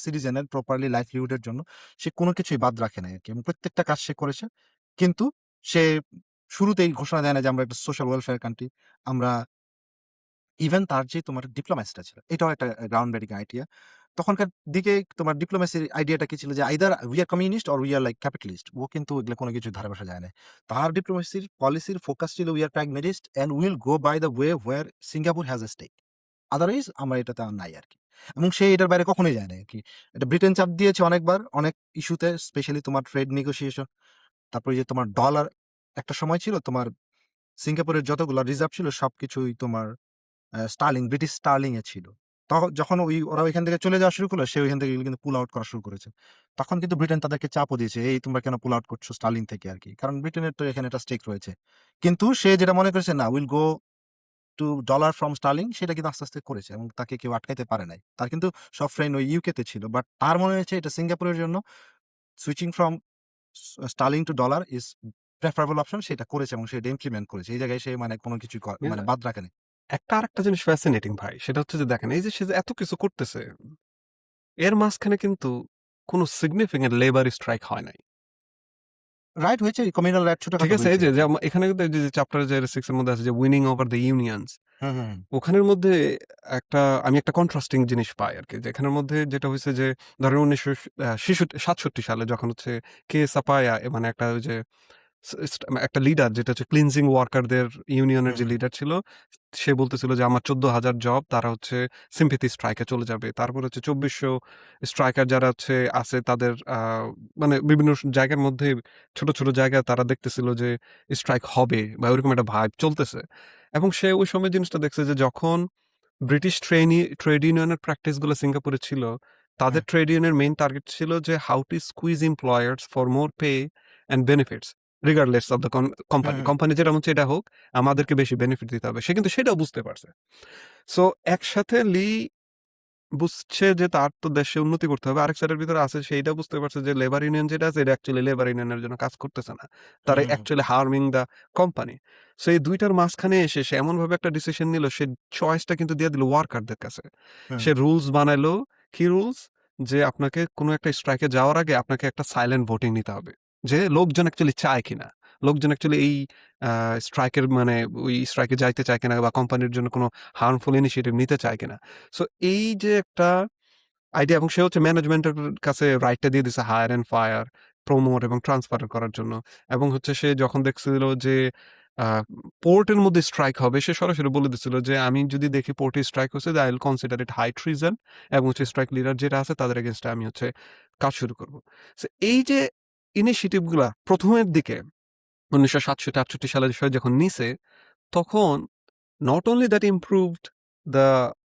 সিটিজেনের প্রপারলি লাইভলিহুড এর জন্য সে কোন কিছুই বাদ রাখে নাই আরকি এবং প্রত্যেকটা কাজ সে করেছে। কিন্তু সে শুরুতেই ঘোষণা দেয় না যে আমরা একটা সোশ্যাল ওয়েলফেয়ার কান্ট্রি। আমরা ইভেন তার যে তোমার ডিপ্লোম্যাসিটা ছিল, এটাও একটা গ্রাউন্ড ব্রেকিং আইডিয়া। তখনকার দিকে তোমার ডিপ্লোম্যাসির আইডিয়াটা কি ছিল যে either we are communist or we are like capitalist. ও কিন্তু এগুলা কোন কিছুর ধারে বসা যায় নাই। তার ডিপ্লোম্যাসির পলিসির ফোকাস ছিল we are pragmatist and will go by the way where Singapore has a stake. Otherwise আমরা এটাতে আর নাই আরকি। এবং সে এটার বাইরে কখনোই যায় নাই আরকি। এটা ব্রিটেন চাপ দিয়েছে অনেকবার, অনেক ইস্যুতে, স্পেশালি তোমার ট্রেড নেগোসিয়েশন। তারপরে যে তোমার ডলার একটা সময় ছিল তোমার সিঙ্গাপুরের যতগুলা রিজার্ভ ছিল সবকিছুই তোমার স্টার্লিং, ব্রিটিশ স্টার্লিং এ ছিল। যখন ওরা ওইখান থেকে চলে যাওয়া শুরু করলো, সে ওইখান থেকে এগুলো কিন্তু পুল আউট করা শুরু করেছে। তখন কিন্তু ব্রিটেন তাদেরকে চাপও দিয়েছে, "এই তোমরা কেন পুল আউট করছো স্টার্লিং থেকে?" আরকি। কারণ ব্রিটেনের তো এখানে একটা স্টেক রয়েছে। কিন্তু সে যেটা মনে করেছে না, will go to dollar from sterling, সেটা কিন্তু আস্তে, আস্তে করেছে এবং তাকে কেউ আটকাইতে পারে নাই। তার কিন্তু সব ফ্রেন্ড ওই ইউকে তে ছিল। বাট তার মনে হয়েছে এটা সিঙ্গাপুরের জন্য switching from sterling to dollar is preferable option, সেটা করেছে এবং সে এটা ইমপ্লিমেন্ট করেছে। এই জায়গায় সে মানে কোন কিছুই মানে বাদ রাখে নাই। একটা আরেকটা জিনিস ফ্যাসিনেটিং ভাই। সেটা হচ্ছে যে দেখেন এই যে সে যে এত কিছু করতেছে, এর মাঝখানে কিন্তু কোন সিগনিফিক্যান্ট লেবার স্ট্রাইক হয় নাই। রাইট হয়েছে, কমিউনাল রাইট ঠিক ছোটখাটো আছে? এই হয়েছে যে আরকি। এখানে কিন্তু এই যে চ্যাপ্টারে যে 6 এর মধ্যে আছে যে উইনিং ওভার দ্য ইউনিয়নস। হুম, হুম, হুম। ওখানের মধ্যে আমি একটা কন্ট্রাস্টিং জিনিস পাই আরকি। যে এখানের মধ্যে যেটা হইছে যে ধরেন ১৯৬৭ সালে যখন হচ্ছে কে সাপায়া মানে একটা ওই যে একটা লিডার যেটা হচ্ছে ক্লিনজিং ওয়ার্কারদের ইউনিয়নের হুম, যে হুম, লিডার ছিল, সে বলতেছিল যে আমার 14,000 জব তারা হচ্ছে সিম্পেথি স্ট্রাইকে চলে যাবে। তারপর হচ্ছে 2,400 স্ট্রাইকার যারা হচ্ছে আছে তাদের মানে বিভিন্ন জায়গার মধ্যে ছোট, ছোট জায়গায় তারা দেখতেছিল যে স্ট্রাইক হবে বা ওইরকম একটা ভাইব চলতেছে। এবং সে ওই সময় জিনিসটা দেখছে যে যখন ব্রিটিশ ট্রেড ইউনিয়নের প্র্যাকটিসগুলো সিঙ্গাপুরে ছিল, তাদের হুম, ট্রেড ইউনিয়নের মেইন টার্গেট ছিল যে how to squeeze employers for more pay and benefits regardless of the hmm, company. Hmm, company যেটা হচ্ছে এটা হোক, আমাদেরকে বেশি বেনিফিট দিতে হবে। সে কিন্তু সেটাও বুঝতে পারছে। সো একসাথে লি বুঝছে যে তার তো দেশে উন্নতি করতে হবে। আরেক সাইডের ভিতরে আছে সেইটা বুঝতে পারছে যে লেবার ইউনিয়ন যেটা আছে এটা অ্যাকচুয়ালি লেবার ইউনিয়নের জন্য কাজ করতেছে না। হুম, তারা hmm, hmm, actually harming the company. So এই ২ টার মাঝখানে এসে সে এমনভাবে একটা ডিসিশন নিল, সে চয়েসটা কিন্তু দিয়ে দিল ওয়ার্কারদের কাছে। হুম। সে রুলস বানাইলো। কি রুলস? যে আপনাকে কোনো একটা স্ট্রাইকে যাওয়ার আগে আপনাকে একটা সাইলেন্ট ভোটিং নিতে হবে। যে লোকজন অ্যাকচুয়ালি চায় কিনা। লোকজন অ্যাকচুয়ালি এই স্ট্রাইকের মানে ওই স্ট্রাইকে যাইতে চায় কিনা বা কোম্পানির জন্য কোনো হার্মফুল ইনিশিয়েটিভ নিতে চায় কিনা। সো এই যে একটা আইডিয়া, এবং সে হচ্ছে ম্যানেজমেন্টের কাছে রাইটটা দিয়ে দিছে হায়ার অ্যান্ড ফায়ার, প্রমোট এবং ট্রান্সফার করার জন্য। এবং হচ্ছে সে যখন দেখছিল যে পোর্টের মধ্যে স্ট্রাইক হবে, সে সরাসরি বলে দিছিল যে আমি যদি দেখি পোর্টে স্ট্রাইক হচ্ছে, I will consider it high treason, এবং হচ্ছে স্ট্রাইক লিডার যেটা আছে তাদের এগেনস্টে আমি হচ্ছে কাজ শুরু করব। সো এই যে ইনিশিয়েটিভ গুলা প্রথমের দিকে ১৯৬৭-৬৮ সালের বিষয় যখন নিছে, তখন not only that improved the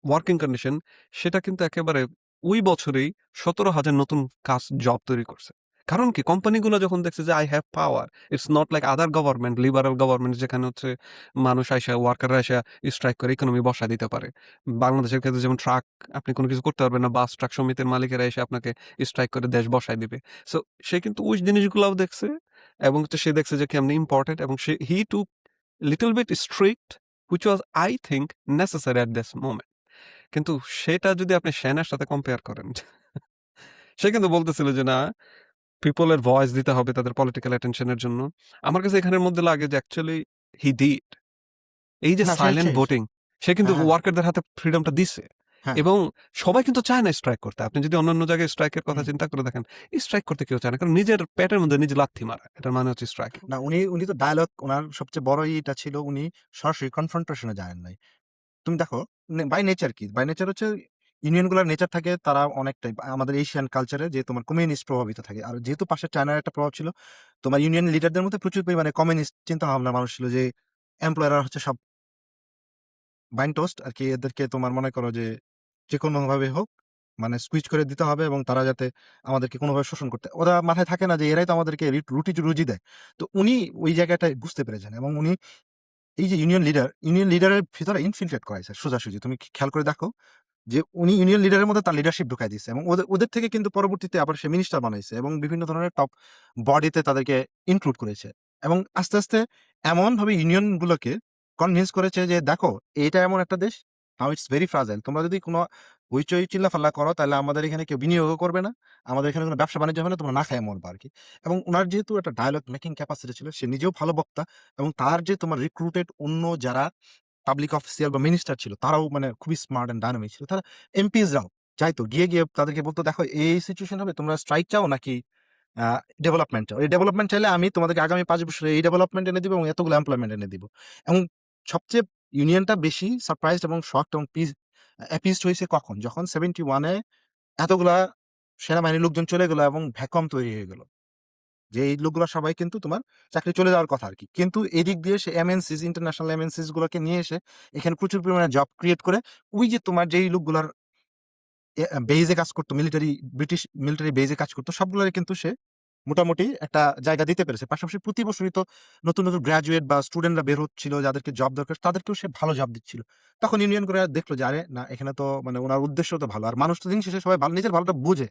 working condition, সেটা কিন্তু একেবারে ওই বছরেই ১৭,০০০ নতুন জব তৈরি করছে। কারণ কি কোম্পানিগুলো যখন দেখছে যে I have power, it's not like other government, liberal government যেখানে হচ্ছে মানুষ আইসা ওয়ার্কাররা এসে স্ট্রাইক করে ইকোনমি বসায় দিতে পারে। বাংলাদেশের ক্ষেত্রে যেমন ট্রাক আপনি কোনো কিছু করতে পারবেন না, বাস ট্রাক সমিতির মালিকেরা এসে আপনাকে স্ট্রাইক করে দেশ বসায় দিবে। সো সে কিন্তু ওই জিনিসগুলাও দেখছে, এবং হচ্ছে সে দেখছে যে কেমন ইম্পর্টেন্ট, এবং সে he took little bit strict which was I think necessary at this moment. কিন্তু সেটা যদি আপনি সেনার সাথে কম্পেয়ার করেন, সে কিন্তু বলতেছিল যে না, পিপল এর ভয়েস দিতে হবে তাদের পলিটিক্যাল অ্যাটেনশন এর জন্য। আমার কাছে এখানের মধ্যে লাগে যে অ্যাকচুয়ালি হি ডিড। এই যে না সে সাইলেন্ট সে ভোটিং, সে কিন্তু হ্যাঁ, হ্যাঁ, ওয়ার্কারদের হাতে ফ্রিডমটা দিছে। হ্যাঁ। এবং সবাই কিন্তু চায় না স্ট্রাইক করতে। আপনি যদি অন্যান্য জায়গায় স্ট্রাইকের কথা হুম। চিন্তা করে দেখেন, স্ট্রাইক করতে কেউ চায় না। কারণ নিজের পেটের মধ্যে নিজে লাথি মারা। এটার মানে হচ্ছে স্ট্রাইকিং। না উনি তো ডায়ালগ উনার সবচেয়ে বড় ইটা ছিল উনি সরাসরি কনফ্রন্টেশন এ যায়েন নাই। তুমি দেখো বাই নেচার কি? বাই নেচার হচ্ছে ইউনিয়ন গুলার নেচার থাকে তারা অনেকটাই আমাদের এশিয়ান কালচারে যে তোমার কমিউনিস্ট প্রভাবিত থাকে। আর যেহেতু পাশে চায়নার একটা প্রভাব ছিল, তোমার ইউনিয়ন লিডারদের মধ্যে প্রচুর পরিমাণে কমিউনিস্ট চিন্তা ভাবনার মানুষ ছিল যে এমপ্লয়াররা হচ্ছে সব বাইন টোস্ট আরকি এদেরকে তোমার মনে করো যে যেকোনোভাবে হোক মানে স্কুইজ করে দিতে হবে এবং তারা যাতে আমাদেরকে কোনোভাবে শোষণ করতে ওরা মাথায় থাকে না যে এরাই তো আমাদেরকে রুজি দেয়। তো উনি ওই জায়গাটায় বুঝতে পেরেছেন এবং উনি এই যে ইউনিয়ন লিডারের ভিতরে ইনফিল্ট্রেট করাইছে সোজাসুজি। তুমি খেয়াল করে দেখো যে উনি ইউনিয়ন লিডারের মধ্যে তার লিডারশিপ ঢুকাই দিয়েছে এবং ওদের থেকে কিন্তু পরবর্তীতে আবার সে মিনিস্টার বানাইছে এবং বিভিন্ন ধরনের টপ বডিতে তাদেরকে ইনক্লুড করেছে এবং আস্তে আস্তে এমন ভাবে ইউনিয়ন গুলোকে কনভিন্স করেছে যে দেখো এটা এমন একটা দেশ, নাও ইটস ভেরি ফ্রাজাইল, তোমরা যদি কোনো হইচই চিল্লাফাল্লা করো তাহলে আমাদের এখানে কেউ বিনিয়োগও করবে না, আমাদের এখানে কোনো ব্যবসা বাণিজ্য হবে না, তোমরা না খায় মরবা আর কি। এবং ওনার যেহেতু একটা ডায়ালগ মেকিং ক্যাপাসিটি ছিল, সে নিজেও ভালো বক্তা এবং তার যে তোমার রিক্রুটেড অন্য যারা পাবলিক অফিসিয়াল বা মিনিস্টার ছিল তারাও মানে খুবই স্মার্ট অ্যান্ড ডায়নামিক ছিল। তারা এমপিসরাও যাইতো গিয়ে তাদেরকে বলতো দেখো এই সিচুয়েশন হবে, তোমরা স্ট্রাইক চাও নাকি ডেভেলপমেন্ট চাও? এই ডেভেলপমেন্ট চাইলে আমি তোমাদেরকে আগামী ৫ বছরে এই ডেভেলপমেন্ট এনে দিব এবং এতগুলো এমপ্লয়মেন্ট এনে দিব। এবং সবচেয়ে ইউনিয়নটা বেশি সারপ্রাইজড এবং শকড এবং অ্যাপিজড হইছে কখন? যখন 71 এ এতগুলা সেনাবাহিনীর লোকজন চলে গেল এবং ভ্যাকুয়াম তৈরি হয়ে গেল। যে এই লোকগুলা সবাই কিন্তু তোমার চাকরি চলে যাওয়ার কথা আরকি। কিন্তু এদিক দিয়ে সে এমএনসিস, ইন্টারন্যাশনাল এমএনসিস গুলোকে নিয়ে এসে এখানে প্রচুর পরিমাণে জব ক্রিয়েট করে ওই যে তোমার যেই লোকগুলার বেইজ এ কাজ করতো, ব্রিটিশ মিলিটারি বেইজ এ কাজ করতো সবগুলোরই কিন্তু সে মোটামুটি একটা জায়গা দিতে পেরেছে। পাশাপাশি প্রতি বছরই তো নতুন গ্র্যাজুয়েট বা স্টুডেন্টরা বের হচ্ছিল যাদেরকে জব দরকার তাদেরকেও সে ভালো জব দিচ্ছিল। তখন ইউনিয়ন করে দেখলো যে আরে না এখানে তো মানে উনার উদ্দেশ্য তো ভালো। আর মানুষ তো দিন শেষে সবাই নিজের ভালোটা বুঝে।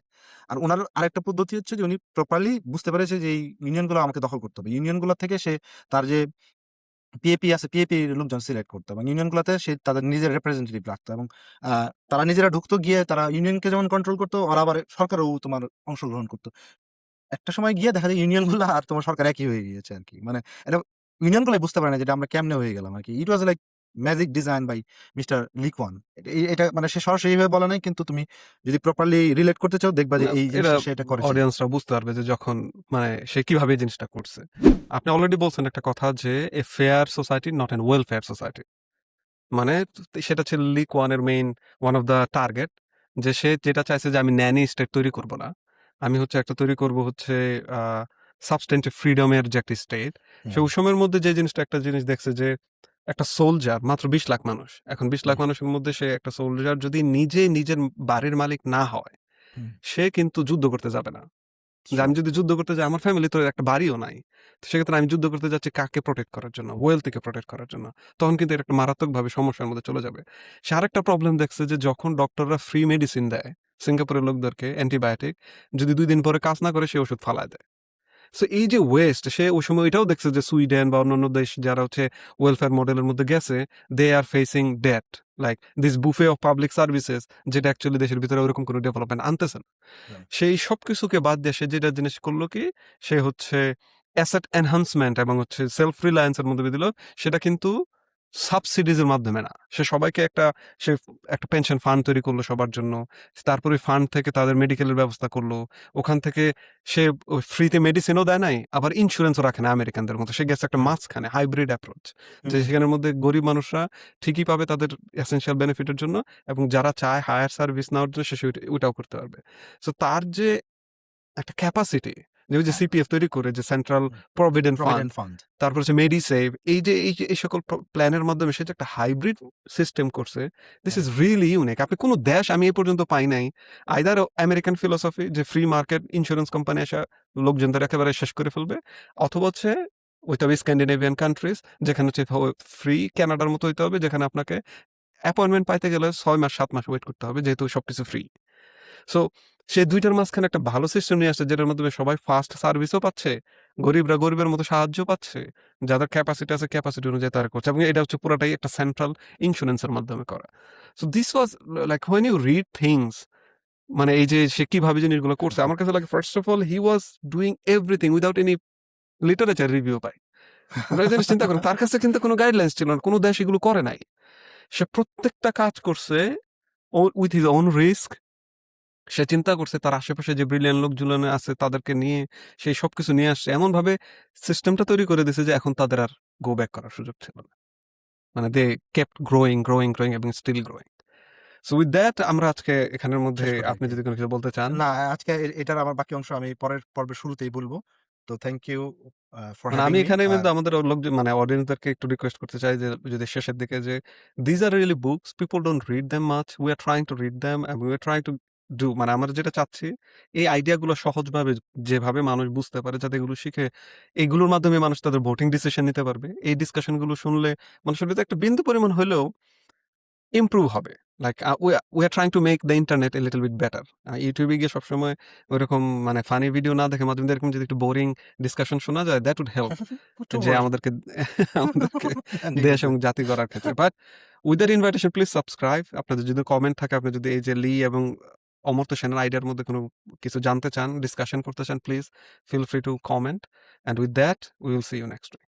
আর উনার আরেকটা পদ্ধতি হচ্ছে যে উনি প্রপারলি বুঝতে পেরেছে যে এই ইউনিয়ন গুলো আমাকে দখল করতে হবে। ইউনিয়ন গুলা থেকে সে তার যে পিএপি আছে, পিএপি লোকজন সিলেক্ট করতো এবং ইউনিয়ন গুলাতে সে তাদের নিজের রিপ্রেজেন্টেটিভ রাখতো এবং তারা নিজেরা ঢুকতো গিয়ে তারা ইউনিয়নকে যেমন কন্ট্রোল করতো ওরা আবার সরকারও তোমার অংশগ্রহণ করতো। একটা সময় গিয়ে দেখা যায় ইউনিয়ন গুলা আর তোমার সরকার একই হয়ে গিয়েছে আরকি। মানে এটা ইউনিয়ন গুলাই বুঝতে পারে না যে এটা আমরা কেমনে হয়ে গেলাম আরকি। It was like magic design by mister Lee Kuan. এটা মানে সে সরাসরি এইভাবে বলে নাই, কিন্তু তুমি যদি প্রপারলি রিলেট করতে চাও দেখবা যে না, এই এটা জিনিসটা সে এটা করেছিল। অডিয়েন্সরা বুঝতে পারবে যে যখন মানে সে কিভাবে এই জিনিসটা করছে। আপনি অলরেডি বলছেন একটা কথা যে a fair society not an welfare society. মানে সেটা ছিল লি কোয়ানের main one of the target, যে সে যেটা চাইছে যে আমি ন্যানি স্টেট তৈরি করব না, আমি হচ্ছে একটা তৈরি করব হচ্ছে সাবস্টেন্টিভ ফ্রিডমের যে একটা স্টেট। সে ওই সময়ের মধ্যে যে জিনিসটা একটা জিনিস দেখছে যে একটা সোলজার মাত্র 20 লাখ মানুষ, এখন 20 লাখ মানুষের মধ্যে সে একটা সোলজার যদি নিজে নিজের বাড়ির মালিক না হয়, সে কিন্তু যুদ্ধ করতে যাবে না। যে আমি যদি যুদ্ধ করতে যাই, আমার ফ্যামিলি তো একটা বাড়িও নাই, তো সেক্ষেত্রে আমি যুদ্ধ করতে যাচ্ছি কাকে প্রোটেক্ট করার জন্য? ওয়েলথকে প্রোটেক্ট করার জন্য। তখন কিন্তু এটা একটা মারাত্মকভাবে সমস্যার মধ্যে চলে যাবে। সে আরেকটা প্রবলেম দেখছে যে যখন ডক্টররা ফ্রি মেডিসিন দেয় সিঙ্গাপুরের লোকদেরকে, অ্যান্টিবায়োটিক, যদি 2 দিন পরে কাজ না করে সে ওষুধ ফালায় দেয়। সো এই যে ওয়েস্ট, সে ওই সময় এটাও দেখছে যে সুইডেন বা অন্যান্য দেশ যারা হচ্ছে ওয়েলফেয়ার মডেলের মধ্যে গেছে, they are facing debt like this buffet of public services, যেটা অ্যাকচুয়ালি দেশের ভিতরে ওরকম কোনো ডেভেলপমেন্ট আনতেছে না। সেই সবকিছুকে বাদ দিয়ে সে যেটা জিনিস করলো কি, সে হচ্ছে অ্যাসেট এনহান্সমেন্ট এবং হচ্ছে সেলফ রিলায়েন্স এর মধ্যে দিয়ে দিল। সেটা কিন্তু সাবসিডিজ এর মাধ্যমে না, সে সবাইকে সে একটা পেনশন ফান্ড তৈরি করলো সবার জন্য। তারপরে ফান্ড থেকে তাদের মেডিকেলের ব্যবস্থা করলো। ওখান থেকে সে ফ্রিতে মেডিসিনও দেয় নাই, আবার ইন্স্যুরেন্সও রাখে না আমেরিকানদের মতো। সে গেছে একটা মাঝখানে হাইব্রিড অ্যাপ্রোচ, যে সেখানের মধ্যে গরিব মানুষরা ঠিকই পাবে তাদের এসেনশিয়াল বেনিফিটের জন্য, এবং যারা চায় হায়ার সার্ভিস নেওয়ার জন্য সে ওইটাও করতে পারবে। সো তার যে একটা ক্যাপাসিটি, যে ওই যে সিপিএফ তৈরি করে, যে সেন্ট্রাল প্রভিডেন্ট ফান্ড, ফান্ড। তারপর হচ্ছে মেডিসেভ, এই যে এই সকল প্ল্যানের মাধ্যমে সে যে একটা হাইব্রিড সিস্টেম করছে, দিস ইজ রিয়েলি ইউনিক। আপনি কোনো দেশ আমি এই পর্যন্ত পাই নাই, আইদার আমেরিকান ফিলোসফি যে ফ্রি মার্কেট ইন্স্যুরেন্স কোম্পানি এসে লোকজনদের একেবারে শেষ করে ফেলবে, অথবা হচ্ছে হইতে হবে স্ক্যান্ডিনেভিয়ান কান্ট্রিজ, যেখানে হচ্ছে ফ্রি, কানাডার মতো হইতে হবে, যেখানে আপনাকে অ্যাপয়েন্টমেন্ট পাইতে গেলে 6 মাস 7 মাস ওয়েট করতে হবে, যেহেতু সবকিছু ফ্রি। সো সে ২ টার মাঝখানে একটা ভালো সিস্টেম নিয়ে আসছে, যেটার মাধ্যমে সবাই ফাস্ট সার্ভিসও পাচ্ছে, গরিবরা গরিবের মতো সাহায্য পাচ্ছে, যাদের ক্যাপাসিটি আছে ক্যাপাসিটি অনুযায়ী তারা করছে, এবং এটা হচ্ছে পুরাটাই একটা সেন্ট্রাল ইন্স্যুরেন্সের মাধ্যমে করা। So this was like when you read things, মানে এই যে সে কিভাবে জিনিসগুলো করছে, আমার কাছে লাগে first of all he was doing everything without any literature review ভাই। আপনারা এই জিনিস চিন্তা করেন, তার কাছে কিন্তু কোনো গাইডলাইন্স ছিল না, কোনো দেশ এগুলো করে নাই। সে প্রত্যেকটা কাজ করছে উইথ হিজ ওন রিস্ক। সে চিন্তা করছে তার আশেপাশে যে ব্রিলিয়ান্ট লোকজন আছে তাদেরকে নিয়ে সেই সবকিছু নিয়ে আসছে, এমন ভাবে সিস্টেমটা তৈরি করে দিয়েছে যে এখন তাদের আর গো ব্যাক করার সুযোগ ছিল না। মানে they kept growing growing growing এবং still growing. So with that আমরা আজকে এখানের মধ্যে, শেষ করি আপনি আরকি। যদি কোনো কিছু বলতে চান। না, আজকে এটার আমার বাকি অংশ আমি পরের পর্বের শুরুতেই বলব। তো থ্যাংক ইউ ফর মানে হ্যাভিং আমি মি। এখানে আর কিন্তু আমাদের লোকজন মানে অডিয়েন্সদেরকে একটু রিকোয়েস্ট করতে চাই যে যদি শেষের দিকে যে these are really books people don't read them much, we are trying to read them and we are trying to do, মানে আমরা যেটা চাচ্ছি এই আইডিয়াগুলো সহজভাবে যেভাবে মানুষ বুঝতে পারে, যাতে এগুলো শিখে এগুলোর মাধ্যমে মানুষ তাদের ভোটিং ডিসিশন নিতে পারবে। এই ডিসকাশনগুলো শুনলে মানুষের ভিতরে একটা বিন্দু পরিমাণ হলেও ইমপ্রুভ হবে। Like we are trying to make the internet a little bit better. ইউটিউবে গিয়ে সবসময় ওইরকম মানে ফানি ভিডিও না দেখে মাঝে মধ্যে এরকম যদি একটু বোরিং ডিসকাশন শোনা যায়, দ্যাট উড হেল্প প্রচুর যে আমাদেরকে আমাদেরকে জি দেশ বলতে। এবং জাতি গড়ার ক্ষেত্রে। But with that invitation please subscribe. আপনাদের যদি কমেন্ট থাকে, আপনি যদি এই যে লি এবং অমর্ত্য সেনের আইডিয়ার মধ্যে কোনো কিছু জানতে চান, ডিসকাশন করতে চান, please feel free to comment. And with that we will see you next week.